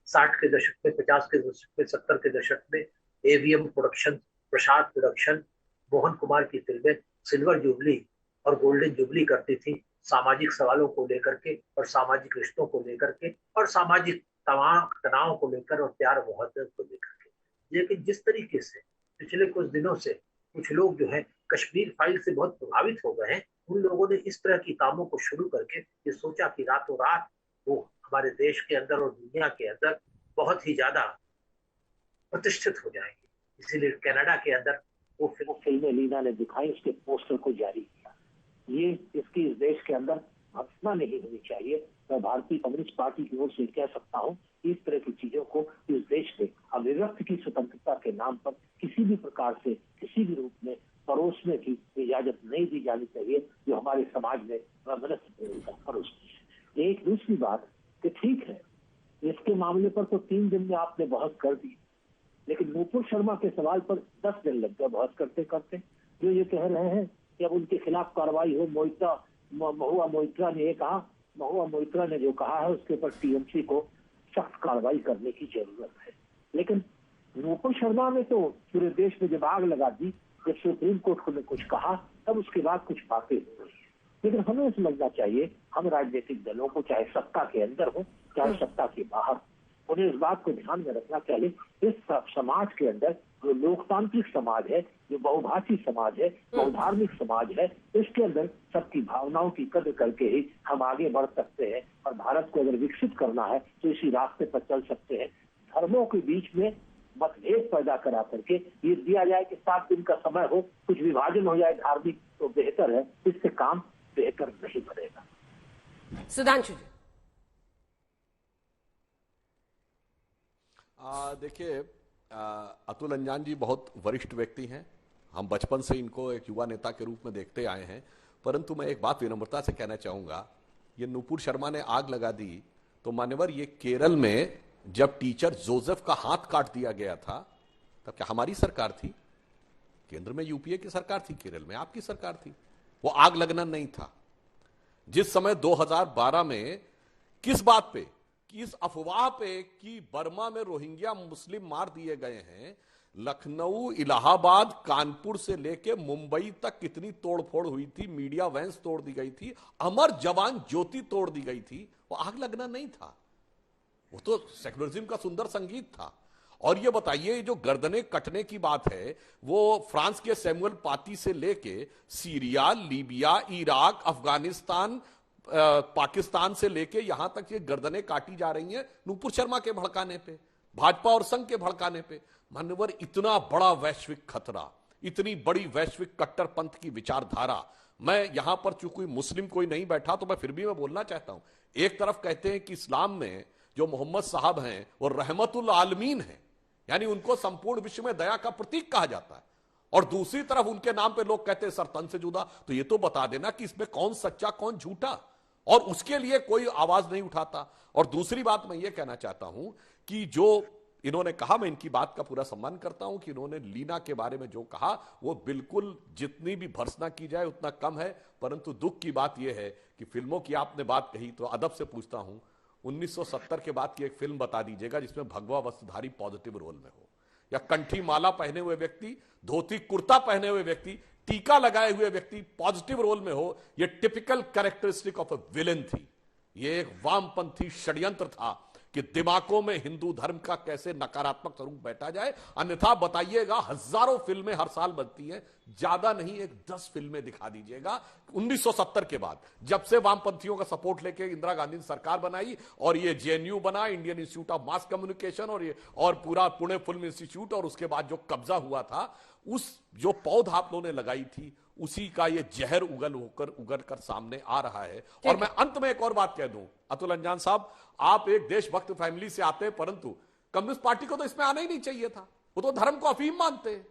60 के दशक में, 50 के दशक में, 70 के दशक में एवीएम प्रोडक्शन, प्रसाद प्रोडक्शन, मोहन कुमार की फिल्में सिल्वर जुबली और गोल्डन जुबली करती थी, सामाजिक सवालों को लेकर के और सामाजिक रिश्तों को लेकर के और सामाजिक तनाव को लेकर और प्यार मोहब्बत को लेकर के। लेकिन जिस तरीके से पिछले कुछ दिनों से कुछ लोग जो है कश्मीर फाइल से बहुत प्रभावित हो गए हैं, उन लोगों ने इस तरह की कामों को शुरू करके ये सोचा कि रातों रात वो हमारे देश के अंदर और दुनिया के अंदर बहुत ही ज्यादा प्रतिष्ठित हो जाएंगे। इसीलिए कनाडा के अंदर वो फिल्में लीना ने दिखाई, उसके पोस्टर को जारी किया। ये इसकी इस देश के अंदर भत्सना नहीं होनी चाहिए। मैं भारतीय कम्युनिस्ट पार्टी की ओर से कह सकता हूँ इस तरह की चीजों को इस देश में अभिव्यक्ति की स्वतंत्रता के नाम पर किसी भी प्रकार से किसी भी रूप में परोसने की इजाजत नहीं दी जानी चाहिए, जो हमारे समाज में परोसनी है। एक दूसरी बात कि ठीक है, इसके मामले पर तो 3 दिन में आपने बहस कर दी, लेकिन नूपुर शर्मा के सवाल पर 10 दिन लग गए बहस करते करते। जो ये कह रहे हैं कि अब उनके खिलाफ कार्रवाई हो, महुआ मोइत्रा ने कहा, महुआ मोइत्रा ने जो कहा है उसके ऊपर टीएमसी को सख्त कार्रवाई करने की जरूरत है। लेकिन नूपुर शर्मा ने तो पूरे देश में जब आग लगा दी, जब सुप्रीम कोर्ट ने कुछ कहा तब उसके बाद कुछ बातें हो रही है। लेकिन हमें समझना चाहिए, हम राजनीतिक दलों को चाहे सत्ता के अंदर हो चाहे सत्ता के बाहर, उन्हें इस बात को ध्यान में रखना चाहिए इस समाज के अंदर जो लोकतांत्रिक समाज है, जो बहुभाषी समाज है, बहुधार्मिक समाज है, इसके अंदर सबकी भावनाओं की कद्र करके ही हम आगे बढ़ सकते हैं और भारत को अगर विकसित करना है तो इसी रास्ते पर चल सकते हैं। धर्मों के बीच में मतभेद पैदा करा करके ये दिया जाए कि 7 दिन का समय हो, कुछ विभाजन हो जाए धार्मिक, तो बेहतर है, इससे काम बेहतर नहीं बनेगा। सुधांशु जी, देखिए, अतुल अंजान जी बहुत वरिष्ठ व्यक्ति हैं, हम बचपन से इनको एक युवा नेता के रूप में देखते आए हैं। परंतु मैं एक बात विनम्रता से कहना चाहूंगा, ये नूपुर शर्मा ने आग लगा दी तो मान्यवर ये केरल में जब टीचर जोसेफ का हाथ काट दिया गया था तब क्या हमारी सरकार थी? केंद्र में यूपीए की सरकार थी, केरल में आपकी सरकार थी। वो आग लगना नहीं था। जिस समय 2012 में किस बात पे, किस अफवाह पे कि बर्मा में रोहिंग्या मुस्लिम मार दिए गए हैं, लखनऊ, इलाहाबाद, कानपुर से लेके मुंबई तक कितनी तोड़फोड़ हुई थी, मीडिया वैन्स तोड़ दी गई थी, अमर जवान ज्योति तोड़ दी गई थी। वो आग लगना नहीं था, वो तो सेकुलरिज्म का सुंदर संगीत था। और ये बताइए, जो गर्दनें कटने की बात है वो फ्रांस के सैमुअल पाती से लेके Syria, Libya, Iraq, Afghanistan, Pakistan से लेके यहां तक ये गर्दनें काटी जा रही हैं नूपुर शर्मा के भड़काने पे, भाजपा और संघ के भड़काने पे। मान्यवर, इतना बड़ा वैश्विक खतरा, इतनी बड़ी वैश्विक कट्टरपंथ की विचारधारा, मैं यहां पर चूंकि मुस्लिम कोई नहीं बैठा तो मैं फिर भी मैं बोलना चाहता हूं। एक तरफ कहते हैं कि इस्लाम में जो मोहम्मद साहब हैं वो रहमतुल आलमीन हैं, यानी उनको संपूर्ण विश्व में दया का प्रतीक कहा जाता है, और दूसरी तरफ उनके नाम पे लोग कहते हैं सर तन से जुदा। तो ये तो बता देना कि इसमें कौन सच्चा कौन झूठा, और उसके लिए कोई आवाज नहीं उठाता। और दूसरी बात मैं ये कहना चाहता हूं कि जो इन्होंने कहा, मैं इनकी बात का पूरा सम्मान करता हूं कि इन्होंने लीना के बारे में जो कहा वो बिल्कुल जितनी भी भर्त्सना की जाए उतना कम है। परंतु दुख की बात यह है कि फिल्मों की आपने बात कही तो अदब से पूछता हूं, 1970 के बाद की एक फिल्म बता दीजिएगा जिसमें भगवा वस्त्रधारी पॉजिटिव रोल में हो, या कंठी माला पहने हुए व्यक्ति, धोती कुर्ता पहने हुए व्यक्ति, टीका लगाए हुए व्यक्ति पॉजिटिव रोल में हो। यह typical characteristic of a villain थी। यह एक वामपंथी षड्यंत्र था कि दिमागों में हिंदू धर्म का कैसे नकारात्मक स्वरूप बैठा जाए। अन्यथा बताइएगा, हजारों फिल्में हर साल बनती हैं, ज्यादा नहीं एक 10 फिल्में दिखा दीजिएगा 1970 के बाद, जब से वामपंथियों का सपोर्ट लेके इंदिरा गांधी ने सरकार बनाई और ये जेएनयू बना, Indian institute of mass communication, और पूरा पुणे फिल्म इंस्टीट्यूट, और उसके बाद जो कब्जा हुआ था, उस जो पौध आप लोगों ने लगाई थी उसी का ये जहर उगल कर सामने आ रहा है। और मैं अंत में एक और बात कह दूं, अतुल अंजान साहब, आप एक देशभक्त फैमिली से आते हैं, परंतु कम्युनिस्ट पार्टी को तो इसमें आना ही नहीं चाहिए था। वो तो धर्म को अफीम मानते हैं,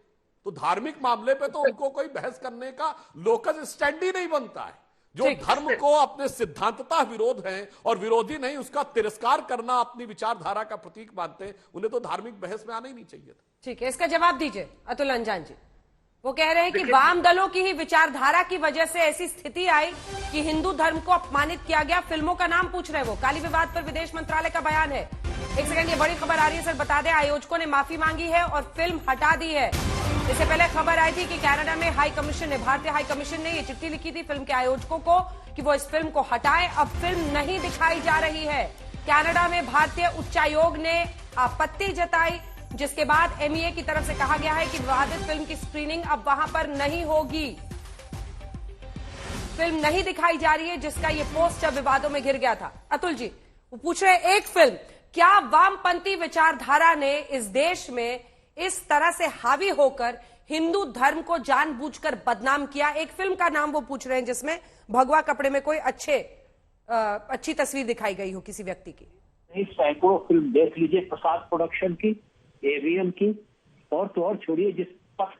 तो धार्मिक मामले पे तो उनको कोई बहस करने का लोकस स्टैंड ही नहीं बनता है। जो धर्म को अपने सिद्धांतता विरोध है और विरोधी नहीं, उसका तिरस्कार करना अपनी विचारधारा का प्रतीक मानते हैं, उन्हें तो धार्मिक बहस में आना ही नहीं चाहिए था। ठीक है, इसका जवाब दीजिए अतुल अंजान जी। वो कह रहे हैं कि वाम दलों की ही विचारधारा की वजह से ऐसी स्थिति आई कि हिंदू धर्म को अपमानित किया गया। फिल्मों का नाम पूछ रहे हैं वो, काली विवाद पर विदेश मंत्रालय का बयान है। एक सेकंड, ये बड़ी खबर आ रही है सर, बता दें, आयोजकों ने माफी मांगी है और फिल्म हटा दी है। इससे पहले खबर आई थी कि कनाडा में हाई कमीशन ने, भारतीय हाई कमीशन ने ये चिट्ठी लिखी थी फिल्म के आयोजकों को कि वो इस फिल्म को हटाएं। अब फिल्म नहीं दिखाई जा रही है। कनाडा में भारतीय उच्चायोग ने आपत्ति जताई, जिसके बाद एमईए की तरफ से कहा गया है कि विवादित फिल्म की स्क्रीनिंग अब वहां पर नहीं होगी। फिल्म नहीं दिखाई जा रही है, जिसका ये पोस्टर विवादों में घिर गया था। अतुल जी, वो पूछ रहे हैं, एक फिल्म, क्या वामपंथी विचारधारा ने इस देश में इस तरह से हावी होकर हिंदू धर्म को जानबूझकर बदनाम किया? एक फिल्म का नाम वो पूछ रहे हैं जिसमें भगवा कपड़े में कोई अच्छी तस्वीर दिखाई गई हो किसी व्यक्ति की। सैकड़ों फिल्म देख लीजिए, प्रसाद प्रोडक्शन की, एवीएम की, और तो और छोड़िए, जिस पथ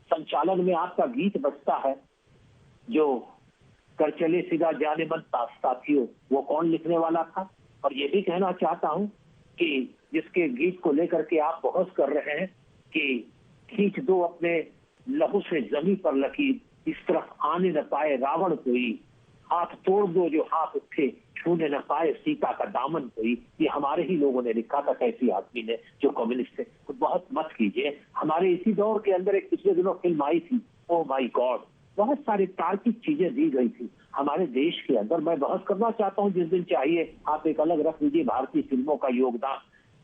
संचालन में आपका गीत बजता है, जो कर चले सीधा जाने मन साथियों, वो कौन लिखने वाला था? और ये भी कहना चाहता हूं कि जिसके गीत को लेकर के आप बहस कर रहे हैं कि खींच दो अपने लहू से जमी पर लकीर, इस तरफ आने न पाए रावण कोई, हाथ तोड़ दो जो हाथ उठे, छूने न पाए सीता का दामन कोई। ये हमारे ही लोगों ने लिखा था, कैसी आदमी ने, जो कम्युनिस्ट थे। तो बहुत मत कीजिए। हमारे इसी दौर के अंदर एक पिछले दिनों फिल्म आई थी, ओ माई गॉड, बहुत सारी तार्किक चीजें दी गई थी हमारे देश के अंदर। मैं बहस करना चाहता हूँ, जिस दिन चाहिए आप एक अलग रख लीजिए भारतीय फिल्मों का योगदान,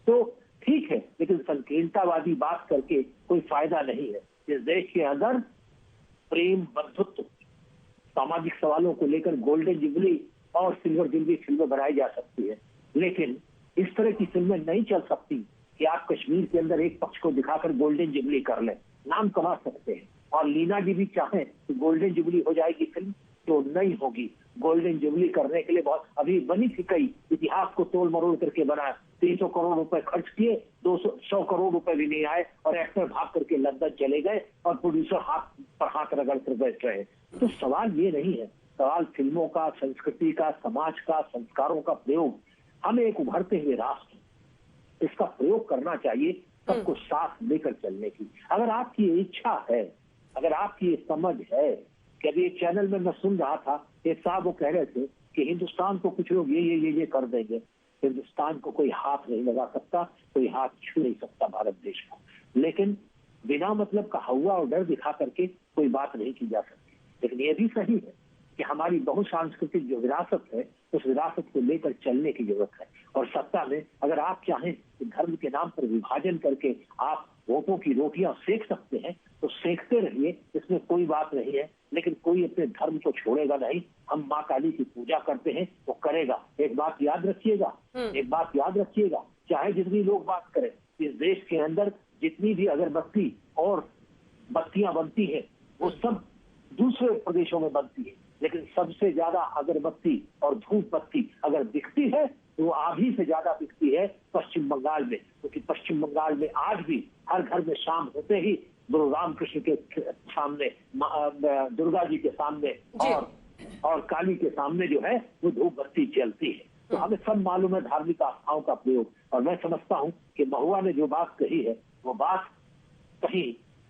तो ठीक है, लेकिन संकीर्णतावादी बात करके कोई फायदा नहीं है। इस देश के अंदर प्रेम, बंधुत्व, सामाजिक सवालों को लेकर गोल्डन जुबली और सिल्वर जुबली फिल्में बनाई जा सकती है, लेकिन इस तरह की फिल्में नहीं चल सकती कि आप कश्मीर के अंदर एक पक्ष को दिखाकर गोल्डन जुबली कर लें। नाम कमा सकते हैं, और लीना जी भी चाहें कि गोल्डन जुबली हो जाएगी फिल्म, तो नहीं होगी। गोल्डन जुबली करने के लिए बहुत अभी बनी थी, कई इतिहास को तोड़ मरोड़ करके बनाया, 300 करोड़ रुपए खर्च किए, 200 करोड़ रुपए भी नहीं आए, और एक्टर भाग करके लंदन चले गए और प्रोड्यूसर हाथ पर हाथ रगड़ कर बैठ रहे। तो सवाल ये नहीं है, सवाल फिल्मों का, संस्कृति का, समाज का, संस्कारों का प्रयोग। हमें एक उभरते हुए राष्ट्र, इसका प्रयोग करना चाहिए, सबको साथ लेकर चलने की। अगर आपकी इच्छा है, अगर आपकी समझ है कि अभी एक चैनल में मैं सुन रहा था, एक साहब वो कह रहे थे कि हिंदुस्तान को कुछ लोग ये कर देंगे। हिंदुस्तान को कोई हाथ नहीं लगा सकता, कोई हाथ छू नहीं सकता भारत देश को, लेकिन बिना मतलब का हवा और डर दिखा करके कोई बात नहीं की जा सकती। लेकिन ये भी सही है कि हमारी बहुसांस्कृतिक जो विरासत है, उस विरासत को लेकर चलने की जरूरत है। और सत्ता में अगर आप चाहें कि धर्म के नाम पर विभाजन करके आप वोटों की रोटियां सेक सकते हैं, तो सेकते रहिए, इसमें कोई बात नहीं है, लेकिन कोई अपने धर्म को छोड़ेगा नहीं। हम माँ काली की पूजा करते हैं, वो करेगा। एक बात याद रखिएगा, एक बात याद रखिएगा, चाहे जितनी लोग बात करें, इस देश के अंदर जितनी भी अगरबत्ती और बत्तियां बनती है, वो सब दूसरे प्रदेशों में बनती है, लेकिन सबसे ज्यादा अगरबत्ती और धूप बत्ती अगर दिखती है तो वो आधी से ज्यादा बिकती है पश्चिम बंगाल में, क्योंकि पश्चिम बंगाल में आज भी हर घर में शाम होते ही गुरु रामकृष्ण के सामने, दुर्गा जी के सामने और काली के सामने जो है वो धूप बत्ती जलती है। तो हमें सब मालूम है धार्मिक आस्थाओं का प्रयोग। और मैं समझता हूँ कि महुआ ने जो बात कही है वो बात कहीं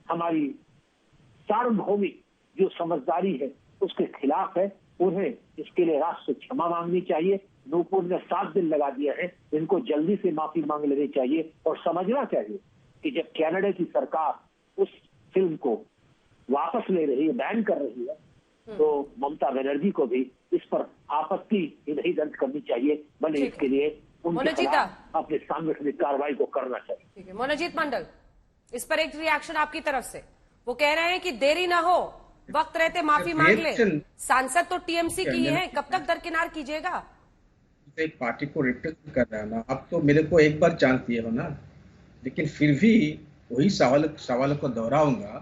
हमारी सार्वभौमिक जो समझदारी है उसके खिलाफ है। उन्हें इसके लिए राष्ट्र से क्षमा मांगनी चाहिए। नूपुर ने 7 दिन लगा दिया है, इनको जल्दी से माफी मांग लेनी चाहिए और समझना चाहिए कि जब कनाडा की सरकार उस फिल्म को वापस ले रही है, बैन कर रही है, तो ममता बनर्जी को भी इस पर आपत्ति ही नहीं दर्ज करनी चाहिए, बल्कि इसके लिए उनके खिलाफ अपने सांगठनिक कार्रवाई को करना चाहिए। ठीक है, मोनाजीत मंडल, इस पर एक रिएक्शन आपकी तरफ से। वो कह रहे हैं कि देरी ना हो, वक्त रहते माफी मांग ले। सांसद तो टीएमसी की है, कब तक दरकिनार कीजिएगा? एक पार्टी को रिप्रेजेंट कर रहा है ना, अब तो मेरे को एक बार चांस दिए हो ना, लेकिन फिर भी वही सवालों को दोहराऊंगा।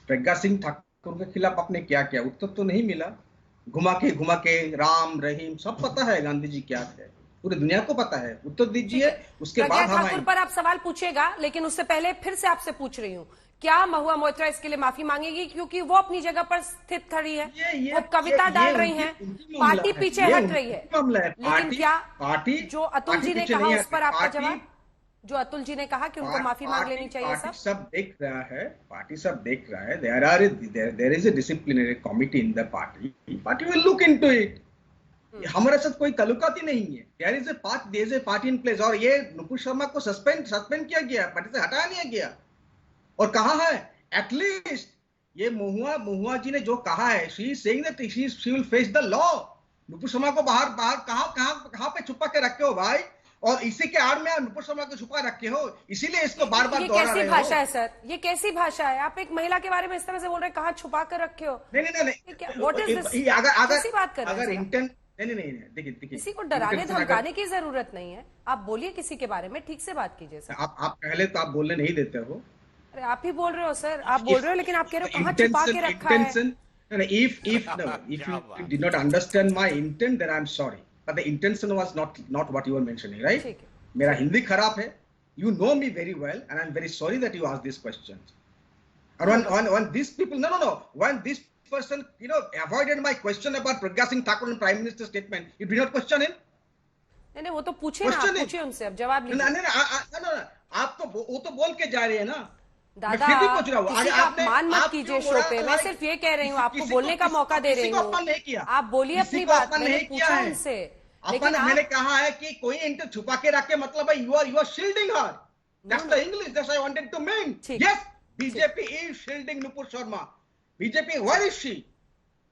प्रज्ञा सिंह ठाकुर के खिलाफ आपने क्या किया? उत्तर तो नहीं मिला। घुमा के राम रहीम सब पता है, गांधी जी क्या थे, पूरी दुनिया को पता है। उत्तर दीजिए, उसके बाद हम ठाकुर पर आप सवाल पूछेगा, लेकिन उससे पहले फिर से आपसे पूछ रही हूँ, क्या महुआ मोइत्रा इसके लिए माफी मांगेगी? क्योंकि वो अपनी जगह पर स्थित खड़ी है, वो कविता डाल रही हैं, पार्टी पीछे हट रही है। लेकिन क्या पार्टी जो अतुल जी ने कहा उस पर आपका जवाब? जो अतुल जी ने कहा कि उनको माफी मांग लेनी चाहिए। सब देख रहा है, पार्टी सब देख रहा है। There is a disciplinary committee in the party will look into it. हमारे साथ कोई ताल्लुकात ही नहीं है। There is a party in place. और ये नुपुर शर्मा को सस्पेंड किया गया, पार्टी से हटाया नहीं गया। और कहा है एटलीस्ट ये महुआ जी ने जो कहा है, she is saying that she will face the law. Nupur Sharma को बाहर कहां पे छुपा के रखे हो भाई? और इसी के आड़ में नुपुर शर्मा को छुपा रखे हो, इसीलिए इसको बार बार दोहरा रहे हो। कैसी भाषा है सर? ये कैसी भाषा है? आप एक महिला के बारे में इस तरह से बोल रहे हैं, कहाँ छुपा कर रखे हो? नहीं। What is this? कैसी बात कर रहे हैं? इंटेंट नहीं, देखिए किसी को डराने धमकाने की जरूरत नहीं है। आप बोलिए किसी के बारे में, ठीक से बात कीजिए सर। आप पहले तो आप बोलने नहीं देते हो। अरे आप ही बोल रहे हो सर, आप बोल रहे हो, लेकिन आप कह रहे हो कहाँ छुपा के रखा है। If you did not understand my intent, then I'm sorry. But the intention was not what you were mentioning, right? मेरा हिंदी खराब है. You know me very well, and I'm very sorry that you asked these questions. And when these people, no, when this person, avoided my question about Pragya Singh Thakur and Prime Minister's statement, you did not question him. नहीं वो तो पूछे ना, आप पूछे उनसे, अब जवाब लीजिए। नहीं, आप तो वो तो बोल के जा रहे हैं ना। दादा, किसी का अपमान मत कीजिए शो पे। मैं सिर्फ ये कह रही हूँ, आपको बोलने का मौका दे रही हूँ। आप बोलिए अपनी बात, मैंने पूछा उनसे। लेकिन मैंने कहा है कि कोई इंटर छुपा के रख के, मतलब है you are shielding her. That's the English that I wanted to mean. Yes, BJP is shielding Nupur Sharma. BJP, where is she?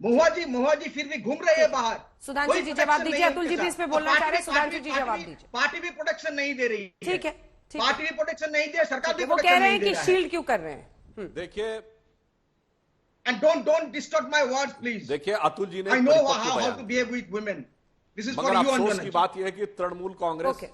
महुआ जी फिर भी घूम रही है बाहर। सुधांशु जी जवाब दीजिए, अतुल जी भी इस पे बोलना चाह रहे हैं। सुधांशु जी जवाब दीजिए। पार्टी भी प्रोटेक्शन नहीं दे रही है। ठीक है, पार्टी भी प्रोटेक्शन नहीं दे, सरकार भी वो कह रहे हैं कि शील्ड क्यों कर रहे हैं। देखिए, and don't distort my words please. देखिए, अतुल जी ने I know how to behave with women. This is for you अफसोस की बात यह है कि तृणमूल कांग्रेस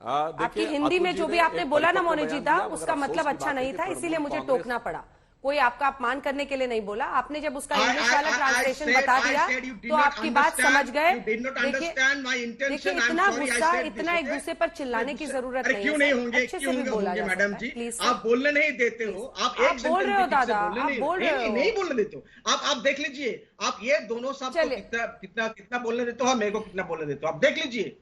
आपकी हिंदी में जो भी आपने बोला ना मोनेजीता, उसका मतलब अच्छा नहीं था, इसीलिए मुझे टोकना पड़ा। कोई आपका अपमान करने के लिए नहीं बोला। आपने जब उसका इंग्लिश वाला ट्रांसलेशन बता दिया तो आपकी बात समझ गए। देखिए इतना गुस्सा, इतना एक दूसरे पर चिल्लाने की जरूरत नहीं है। क्यों नहीं होंगे, क्यों होंगे मैडम जी? आप बोलने नहीं देते हो। आप बोल रहे हो दादा, आप बोल रहे हो। नहीं बोलने देते हो। आप देख लीजिए, आप ये दोनों साहब कितना बोलने देते हो, मेरे को कितना बोलने देते हो, आप देख लीजिए।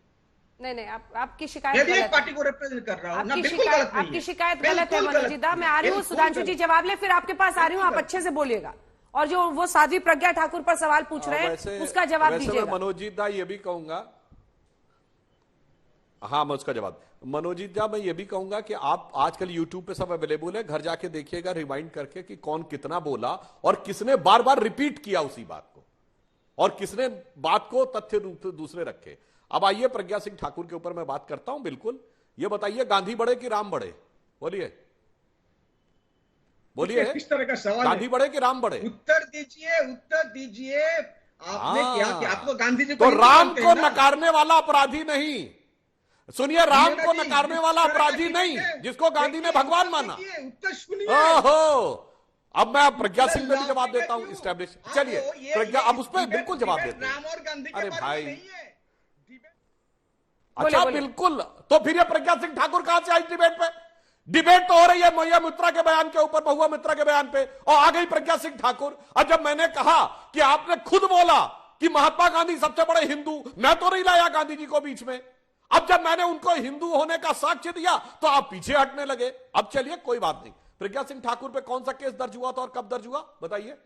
नहीं, आपकी शिकायत एक पार्टी को रिप्रेजेंट कर रहा हूं ना, बिल्कुल गलत नहीं है। आपकी शिकायत गलत है मनोजीदा। मैं आ रही हूँ, सुधांशु जी जवाब ले, फिर आपके पास आ रही हूँ, आप अच्छे से बोलिएगा। और जो वो साध्वी प्रज्ञा ठाकुर पर सवाल पूछ रहे हैं उसका जवाब दीजिएगा। मनोजीत दा ये भी कहूंगा, हाँ मैं उसका जवाब, मनोजीत दा मैं ये भी कहूंगा कि आप आजकल यूट्यूब पे सब अवेलेबल है, घर जाके देखिएगा रिवाइंड करके कि कौन कितना बोला और किसने बार बार रिपीट किया उसी बात को, और किसने बात को तथ्य दूसरे रखे। अब आइए प्रज्ञा सिंह ठाकुर के ऊपर मैं बात करता हूं। बिल्कुल, ये बताइए गांधी बड़े कि राम बड़े? बोलिए किस तरह का सवाल? गांधी बड़े कि राम बड़े? उत्तर दीजिए। आपने क्या कि आपको गांधी जी तो राम को नकारने वाला अपराधी नहीं, सुनिए, राम को नकारने वाला अपराधी नहीं जिसको गांधी ने भगवान माना। उत्तर सुनिए। ओहो, अब मैं प्रज्ञा सिंह में भी जवाब देता हूं। इस्टेब्लिश, चलिए प्रज्ञा, अब उस पर बिल्कुल जवाब देते हैं। राम और गांधी अरे भाई, अच्छा बिल्कुल, तो फिर ये प्रज्ञा सिंह ठाकुर कहां से आई डिबेट पे? डिबेट तो हो रही है महुआ मित्रा के बयान के ऊपर, महुआ मित्रा के बयान पे, और आ गई प्रज्ञा सिंह ठाकुर। और जब मैंने कहा कि आपने खुद बोला कि महात्मा गांधी सबसे बड़े हिंदू, मैं तो नहीं लाया गांधी जी को बीच में, अब जब मैंने उनको हिंदू होने का साक्ष्य दिया तो आप पीछे हटने लगे। अब चलिए कोई बात नहीं, प्रज्ञा सिंह ठाकुर पे कौन सा केस दर्ज हुआ था और कब दर्ज हुआ, बताइए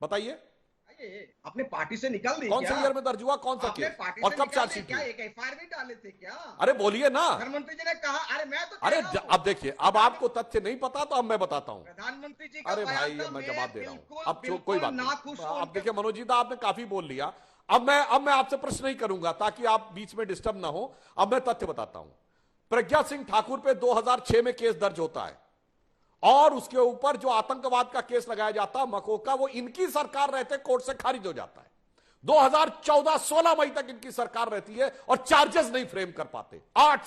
बताइए। अपने पार्टी से निकाल दी, कौन से ईयर में दर्ज हुआ, कौन सा केस और कब चार्जशीट क्या एक एफआईआर भी डाले थे क्या? अरे बोलिए ना। प्रधानमंत्री जी ने कहा, अरे मैं तो अरे अब देखिए, अब आपको तथ्य नहीं पता तो अब मैं बताता हूं। प्रधानमंत्री जी अरे भाई मैं जवाब दे रहा हूं, अब कोई बात नहीं। अब देखिए मनोज जी, आपने काफी बोल लिया, अब मैं आपसे प्रश्न नहीं करूंगा ताकि आप बीच में डिस्टर्ब ना हो। अब मैं तथ्य बताता हूं। प्रज्ञा सिंह ठाकुर पे 2006 में केस दर्ज होता है और उसके ऊपर जो आतंकवाद का केस लगाया जाता है मकोका, वो इनकी सरकार रहते कोर्ट से खारिज हो जाता है। 2014-16 मई तक इनकी सरकार रहती है और चार्जेस नहीं फ्रेम कर पाते। 8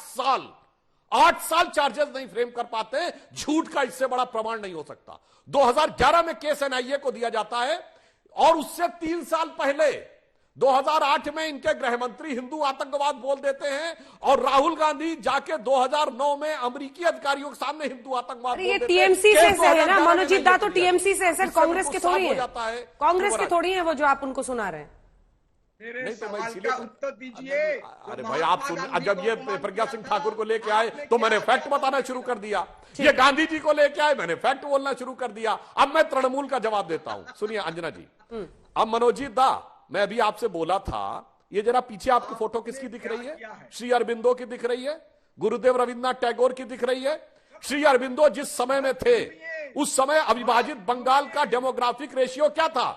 साल चार्जेस नहीं फ्रेम कर पाते। झूठ का इससे बड़ा प्रमाण नहीं हो सकता। 2011 में केस एनआईए को दिया जाता है और उससे 3 साल पहले 2008 में इनके गृह मंत्री हिंदू आतंकवाद बोल देते हैं और राहुल गांधी जाके 2009 में अमेरिकी अधिकारियों के सामने हिंदू आतंकवाद ये टीएमसी से है ना मनोज जी, तो टीएमसी से सर, कांग्रेस के थोड़ी है, कांग्रेस के थोड़ी है वो जो आप उनको सुना रहे हैं। मेरे सवाल का उत्तर दीजिए। अरे भाई आप सुन, जब ये प्रज्ञा सिंह ठाकुर को लेके आए तो मैंने फैक्ट बताना शुरू कर दिया, ये गांधी जी को लेके आए मैंने फैक्ट बोलना शुरू कर दिया। अब मैं तृणमूल का जवाब देता हूं, सुनिए अंजना जी। अब मनोज जी मैं अभी आपसे बोला था, ये जरा पीछे आपकी फोटो किसकी दिख रही है? श्री अरबिंदो की दिख रही है, गुरुदेव रविन्द्रनाथ टैगोर की दिख रही है। श्री अरबिंदो जिस समय में थे उस समय अविभाजित बंगाल का डेमोग्राफिक रेशियो क्या था?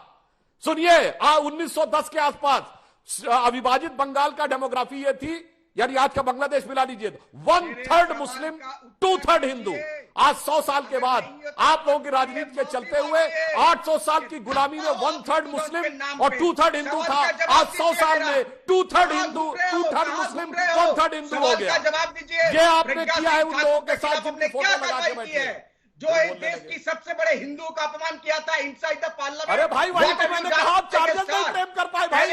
सुनिए, 1910 के आसपास अविभाजित बंगाल का डेमोग्राफी ये थी, यानी आज का बांग्लादेश मिला लीजिए, 1/3 मुस्लिम 2/3 हिंदू। आज 100 साल के बाद आप लोगों की राजनीति के चलते हुए 800 साल की गुलामी में 1/3 मुस्लिम और 2/3 हिंदू था। आज 100 साल में 2/3 हिंदू 2/3 मुस्लिम 1/3 हिंदू हो गया। ये आपने किया है उन लोगों के साथ जिनकी फोटो लगा के बैठे, जो इस देश की सबसे बड़े हिंदू का अपमान किया था इनसाइड द पार्लियामेंट। अरे भाई वही तो मैंने कहा, आप चार्जेस नहीं फ्रेम कर पाए भाई,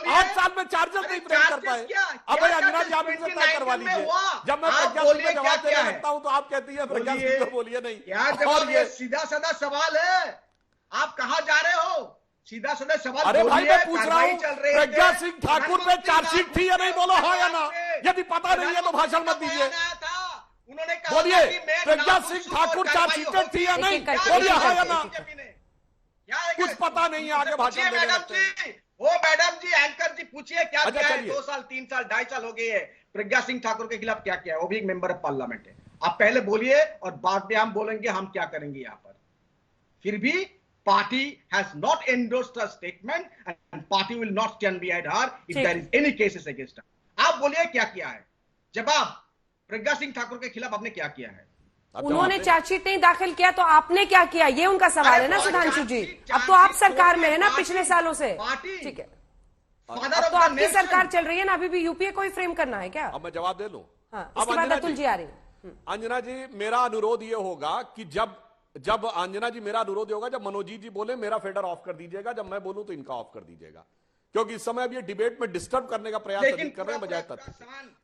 8 साल में चार्जेस नहीं फ्रेम कर पाए। अब भाई अंजना जी आप इनसे तय करवा लीजिए। जब मैं प्रज्ञा सिंह को जवाब देने लगता हूं तो आप कहती है प्रज्ञा सिंह को बोलिए नहीं। और ये सीधा साधा सवाल है, आप कहां जा रहे हो? सीधा साधा सवाल। अरे भाई मैं पूछ रहा हूं, प्रज्ञा सिंह ठाकुर पे चार्जशीट थी या नहीं, बोलो हाँ या ना। यदि पता नहीं है तो भाषण मत दीजिए, उन्होंने कहा बोलिए प्रज्ञा सिंह ठाकुर चार्जशीटेड थी या नहीं, बोलिए हाँ या ना। कुछ पता नहीं है, आगे भाषण देने लगते हैं। ओ मैडम जी, एंकर जी पूछिए क्या किया है? 2 साल 3 साल 2.5 साल हो गए हैं, प्रज्ञा सिंह ठाकुर के खिलाफ क्या किया है? वो भी एक मेंबर ऑफ पार्लियामेंट है। आप पहले बोलिए और बाद में हम बोलेंगे हम क्या करेंगे यहाँ पर। फिर भी party has not endorsed a statement and party will not stand behind her if there is any cases against her. आप बोलिए क्या किया है? जवाब, प्रज्ञा सिंह ठाकुर के खिलाफ आपने क्या किया है? उन्होंने चार्जशीट नहीं दाखिल किया तो आपने क्या किया, ये उनका सवाल है ना सुधांशु जी। अब तो आप सरकार में है ना पिछले सालों से, ठीक है, अब तो आपकी सरकार चल रही है ना, अभी भी यूपीए को ही फ्रेम करना है क्या? अब मैं जवाब दे लूं। हाँ, इसके बाद अतुल जी आ रही है। अंजना जी मेरा अनुरोध ये होगा कि जब अंजना जी मेरा अनुरोध होगा, जब मनोजी जी बोले मेरा फेडर ऑफ कर दीजिएगा, जब मैं बोलूं तो इनका ऑफ कर दीजिएगा, क्योंकि इस समय अब ये डिबेट में डिस्टर्ब करने का प्रयास अधिक कर रहे हैं बजाय तथ्य।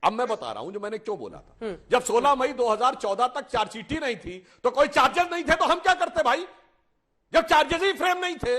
अब मैं बता रहा हूं जो मैंने क्यों बोला था। जब 16 मई 2014 तक चार्जशीट ही नहीं थी तो कोई चार्जेस नहीं थे तो हम क्या करते भाई? जब चार्जेस ही फ्रेम नहीं थे,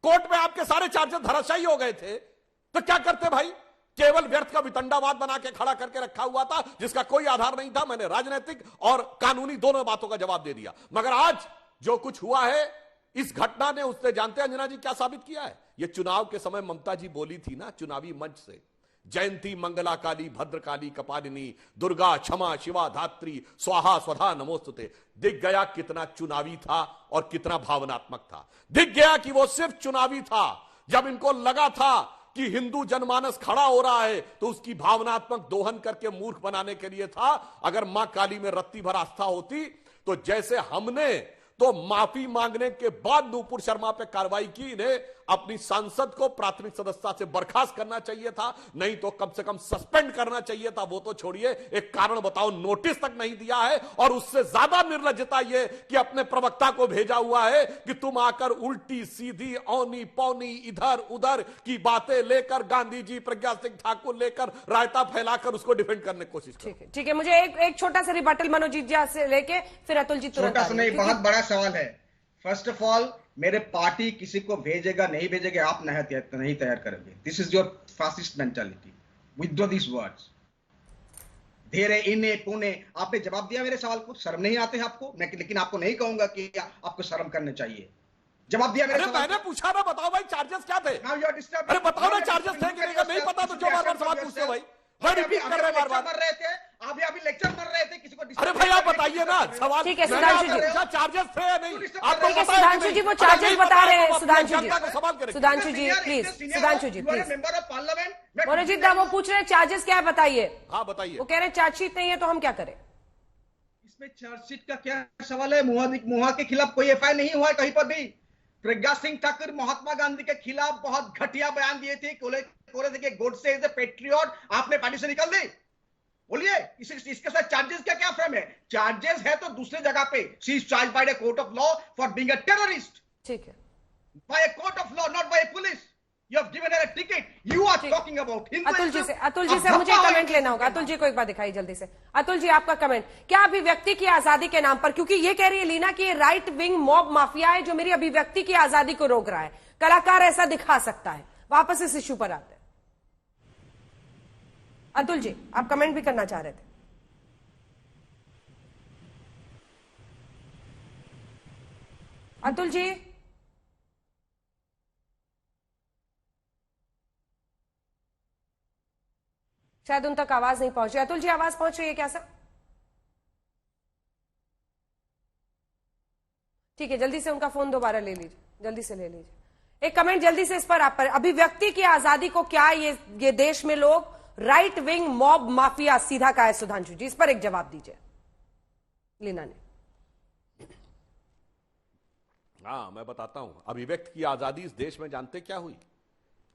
कोर्ट में आपके सारे चार्जेस धराशायी हो गए थे, तो क्या करते भाई? केवल व्यर्थ का वितंडावाद बना के खड़ा करके रखा हुआ था जिसका कोई आधार नहीं था। मैंने राजनीतिक और कानूनी दोनों बातों का जवाब दे दिया। मगर आज जो कुछ हुआ है इस घटना ने, उसने जानते हैं अंजना जी क्या साबित किया है? ये चुनाव के समय ममता जी बोली थी ना चुनावी मंच से, जयंती मंगला काली भद्रकाली कपालिनी दुर्गा क्षमा शिवा धात्री स्वाहा स्वधा नमोस्तुते। दिख गया कितना चुनावी था और कितना भावनात्मक था। दिख गया कि वो सिर्फ चुनावी था। जब इनको लगा था कि हिंदू जनमानस खड़ा हो रहा है तो उसकी भावनात्मक दोहन करके मूर्ख बनाने के लिए था। अगर मां काली में रत्ती भर आस्था होती तो जैसे हमने तो माफी मांगने के बाद नूपुर शर्मा पे कार्रवाई की, इन्हें अपनी सांसद को प्राथमिक सदस्यता से बर्खास्त करना चाहिए था, नहीं तो कम से कम सस्पेंड करना चाहिए था। वो तो छोड़िए, एक कारण बताओ नोटिस तक नहीं दिया है। और उससे ज्यादा निर्लज्जता यह कि अपने प्रवक्ता को भेजा हुआ है कि तुम आकर उल्टी सीधी औनी पौनी इधर उधर की बातें लेकर गांधी जी, प्रज्ञा सिंह ठाकुर लेकर रायता फैलाकर उसको डिफेंड करने की कोशिश करो। ठीक है, मुझे एक छोटा सा रिबटल मनोजीत जी से लेके फिर अतुल जी तुरंत। छोटा सा नहीं, बहुत बड़ा सवाल है। फर्स्ट ऑफ ऑल, मेरे पार्टी किसी को भेजेगा नहीं भेजेगा, आप नहीं तैयार करेंगे। This is your fascist mentality. Withdraw this words. धेरे इन्हें तूने, आपने जवाब दिया मेरे सवाल को। शर्म नहीं आते आपको? लेकिन आपको नहीं कहूंगा कि आपको शर्म करने चाहिए। जवाब दिया मेरे सवाल। मैंने पूछा ना, बताओ भाई चार्जेस क्या थे? अरे बताओ ना चार्जेस थे कि नहीं पता तो क्यों बार-बार सवाल पूछते हो भाई? रिपीट कर रहे हैं बार-बार। मर रहे थे अभी लेक्चर मर रहे थे, किसी को। अरे भाई आप बताइए ना सवाल। ठीक है सुधांशु जी, चार्जेस थे या नहीं? आपको सुधांशु जी वो चार्जेस बता रहे हैं। Sudhanshu ji please, Sudhanshu ji please. Member of parliament Manojit da वो पूछ रहे हैं चार्जेस क्या है, बताइए। हाँ बताइए। वो कह रहे हैं चार्जशीट नहीं है तो हम क्या करें? इसमें चार्जशीट का क्या सवाल है? मुहा के खिलाफ कोई एफआईआर नहीं हुआ है कहीं पर भी। प्रज्ञा सिंह ठाकुर महात्मा गांधी के खिलाफ बहुत घटिया बयान दिए थे, गोडसे इज ए पेट्रियट। आपने पार्टी से निकाल दी। बोलिए इसके साथ चार्जेस क्या फ्रेम है? चार्जेस है तो दूसरे जगह पे। She is charged by the court of law for being a terrorist. ठीक है, by a court of law, not by police. You have given her a ticket. You are talking about Atul ji से मुझे comment लेना होगा। अतुल जी को एक बार दिखाई जल्दी से। अतुल जी आपका कमेंट क्या अभिव्यक्ति की आजादी के नाम पर, क्योंकि ये कह रही है लीना कि ये राइट विंग मॉब माफिया है जो मेरी अभिव्यक्ति की आजादी को रोक रहा है। कलाकार ऐसा दिखा सकता है। वापस इस इश्यू पर आते हैं। अतुल जी आप कमेंट भी करना चाह रहे थे। अतुल जी शायद उन तक आवाज नहीं पहुंच रही। अतुल जी आवाज पहुंच रही है क्या सर? ठीक है, जल्दी से उनका फोन दोबारा ले लीजिए, जल्दी से ले लीजिए। एक कमेंट जल्दी से इस पर आप पर। अभिव्यक्ति की आजादी को क्या ये देश में लोग राइट विंग मॉब माफिया सीधा कहा है सुधांशु जी, इस पर एक जवाब दीजिए लीना ने। हाँ मैं बताता हूं, अभिव्यक्ति की आजादी इस देश में जानते क्या हुई?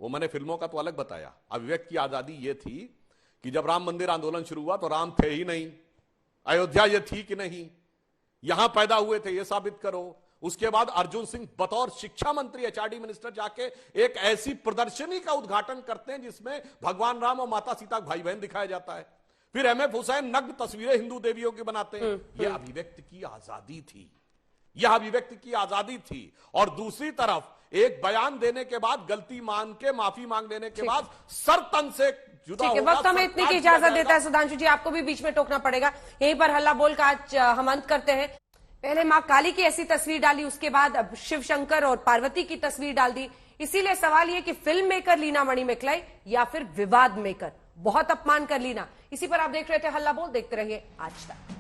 वो मैंने फिल्मों का तो अलग बताया। अभिव्यक्ति की आजादी ये थी कि जब राम मंदिर आंदोलन शुरू हुआ तो राम थे ही नहीं, अयोध्या ये थी कि नहीं, यहां पैदा हुए थे ये साबित करो। उसके बाद अर्जुन सिंह बतौर शिक्षा मंत्री, एचआरडी मिनिस्टर, जाके एक ऐसी प्रदर्शनी का उद्घाटन करते हैं जिसमें भगवान राम और माता सीता भाई बहन दिखाया जाता है। फिर एमएफ हुसैन नग्न तस्वीरें हिंदू देवियों की बनाते हैं। यह अभिव्यक्ति की आजादी थी, यह अभिव्यक्ति की आजादी थी। और दूसरी तरफ एक बयान देने के बाद, गलती मान के माफी मांग लेने के बाद सरतन से जुदा होगा। वक्त हमें इतनी की इजाजत देता है सुधांशु जी, आपको भी बीच में टोकना पड़ेगा। यहीं पर हल्ला बोल का आज हम अंत करते हैं। पहले मां काली की ऐसी तस्वीर डाली, उसके बाद अब शिव शंकर और पार्वती की तस्वीर डाल दी। इसीलिए सवाल यह कि फिल्म मेकर लीना मणिमेकलाई या फिर विवाद मेकर, बहुत अपमान कर लीना। इसी पर आप देख रहे थे हल्ला बोल, देखते रहिए आज तक।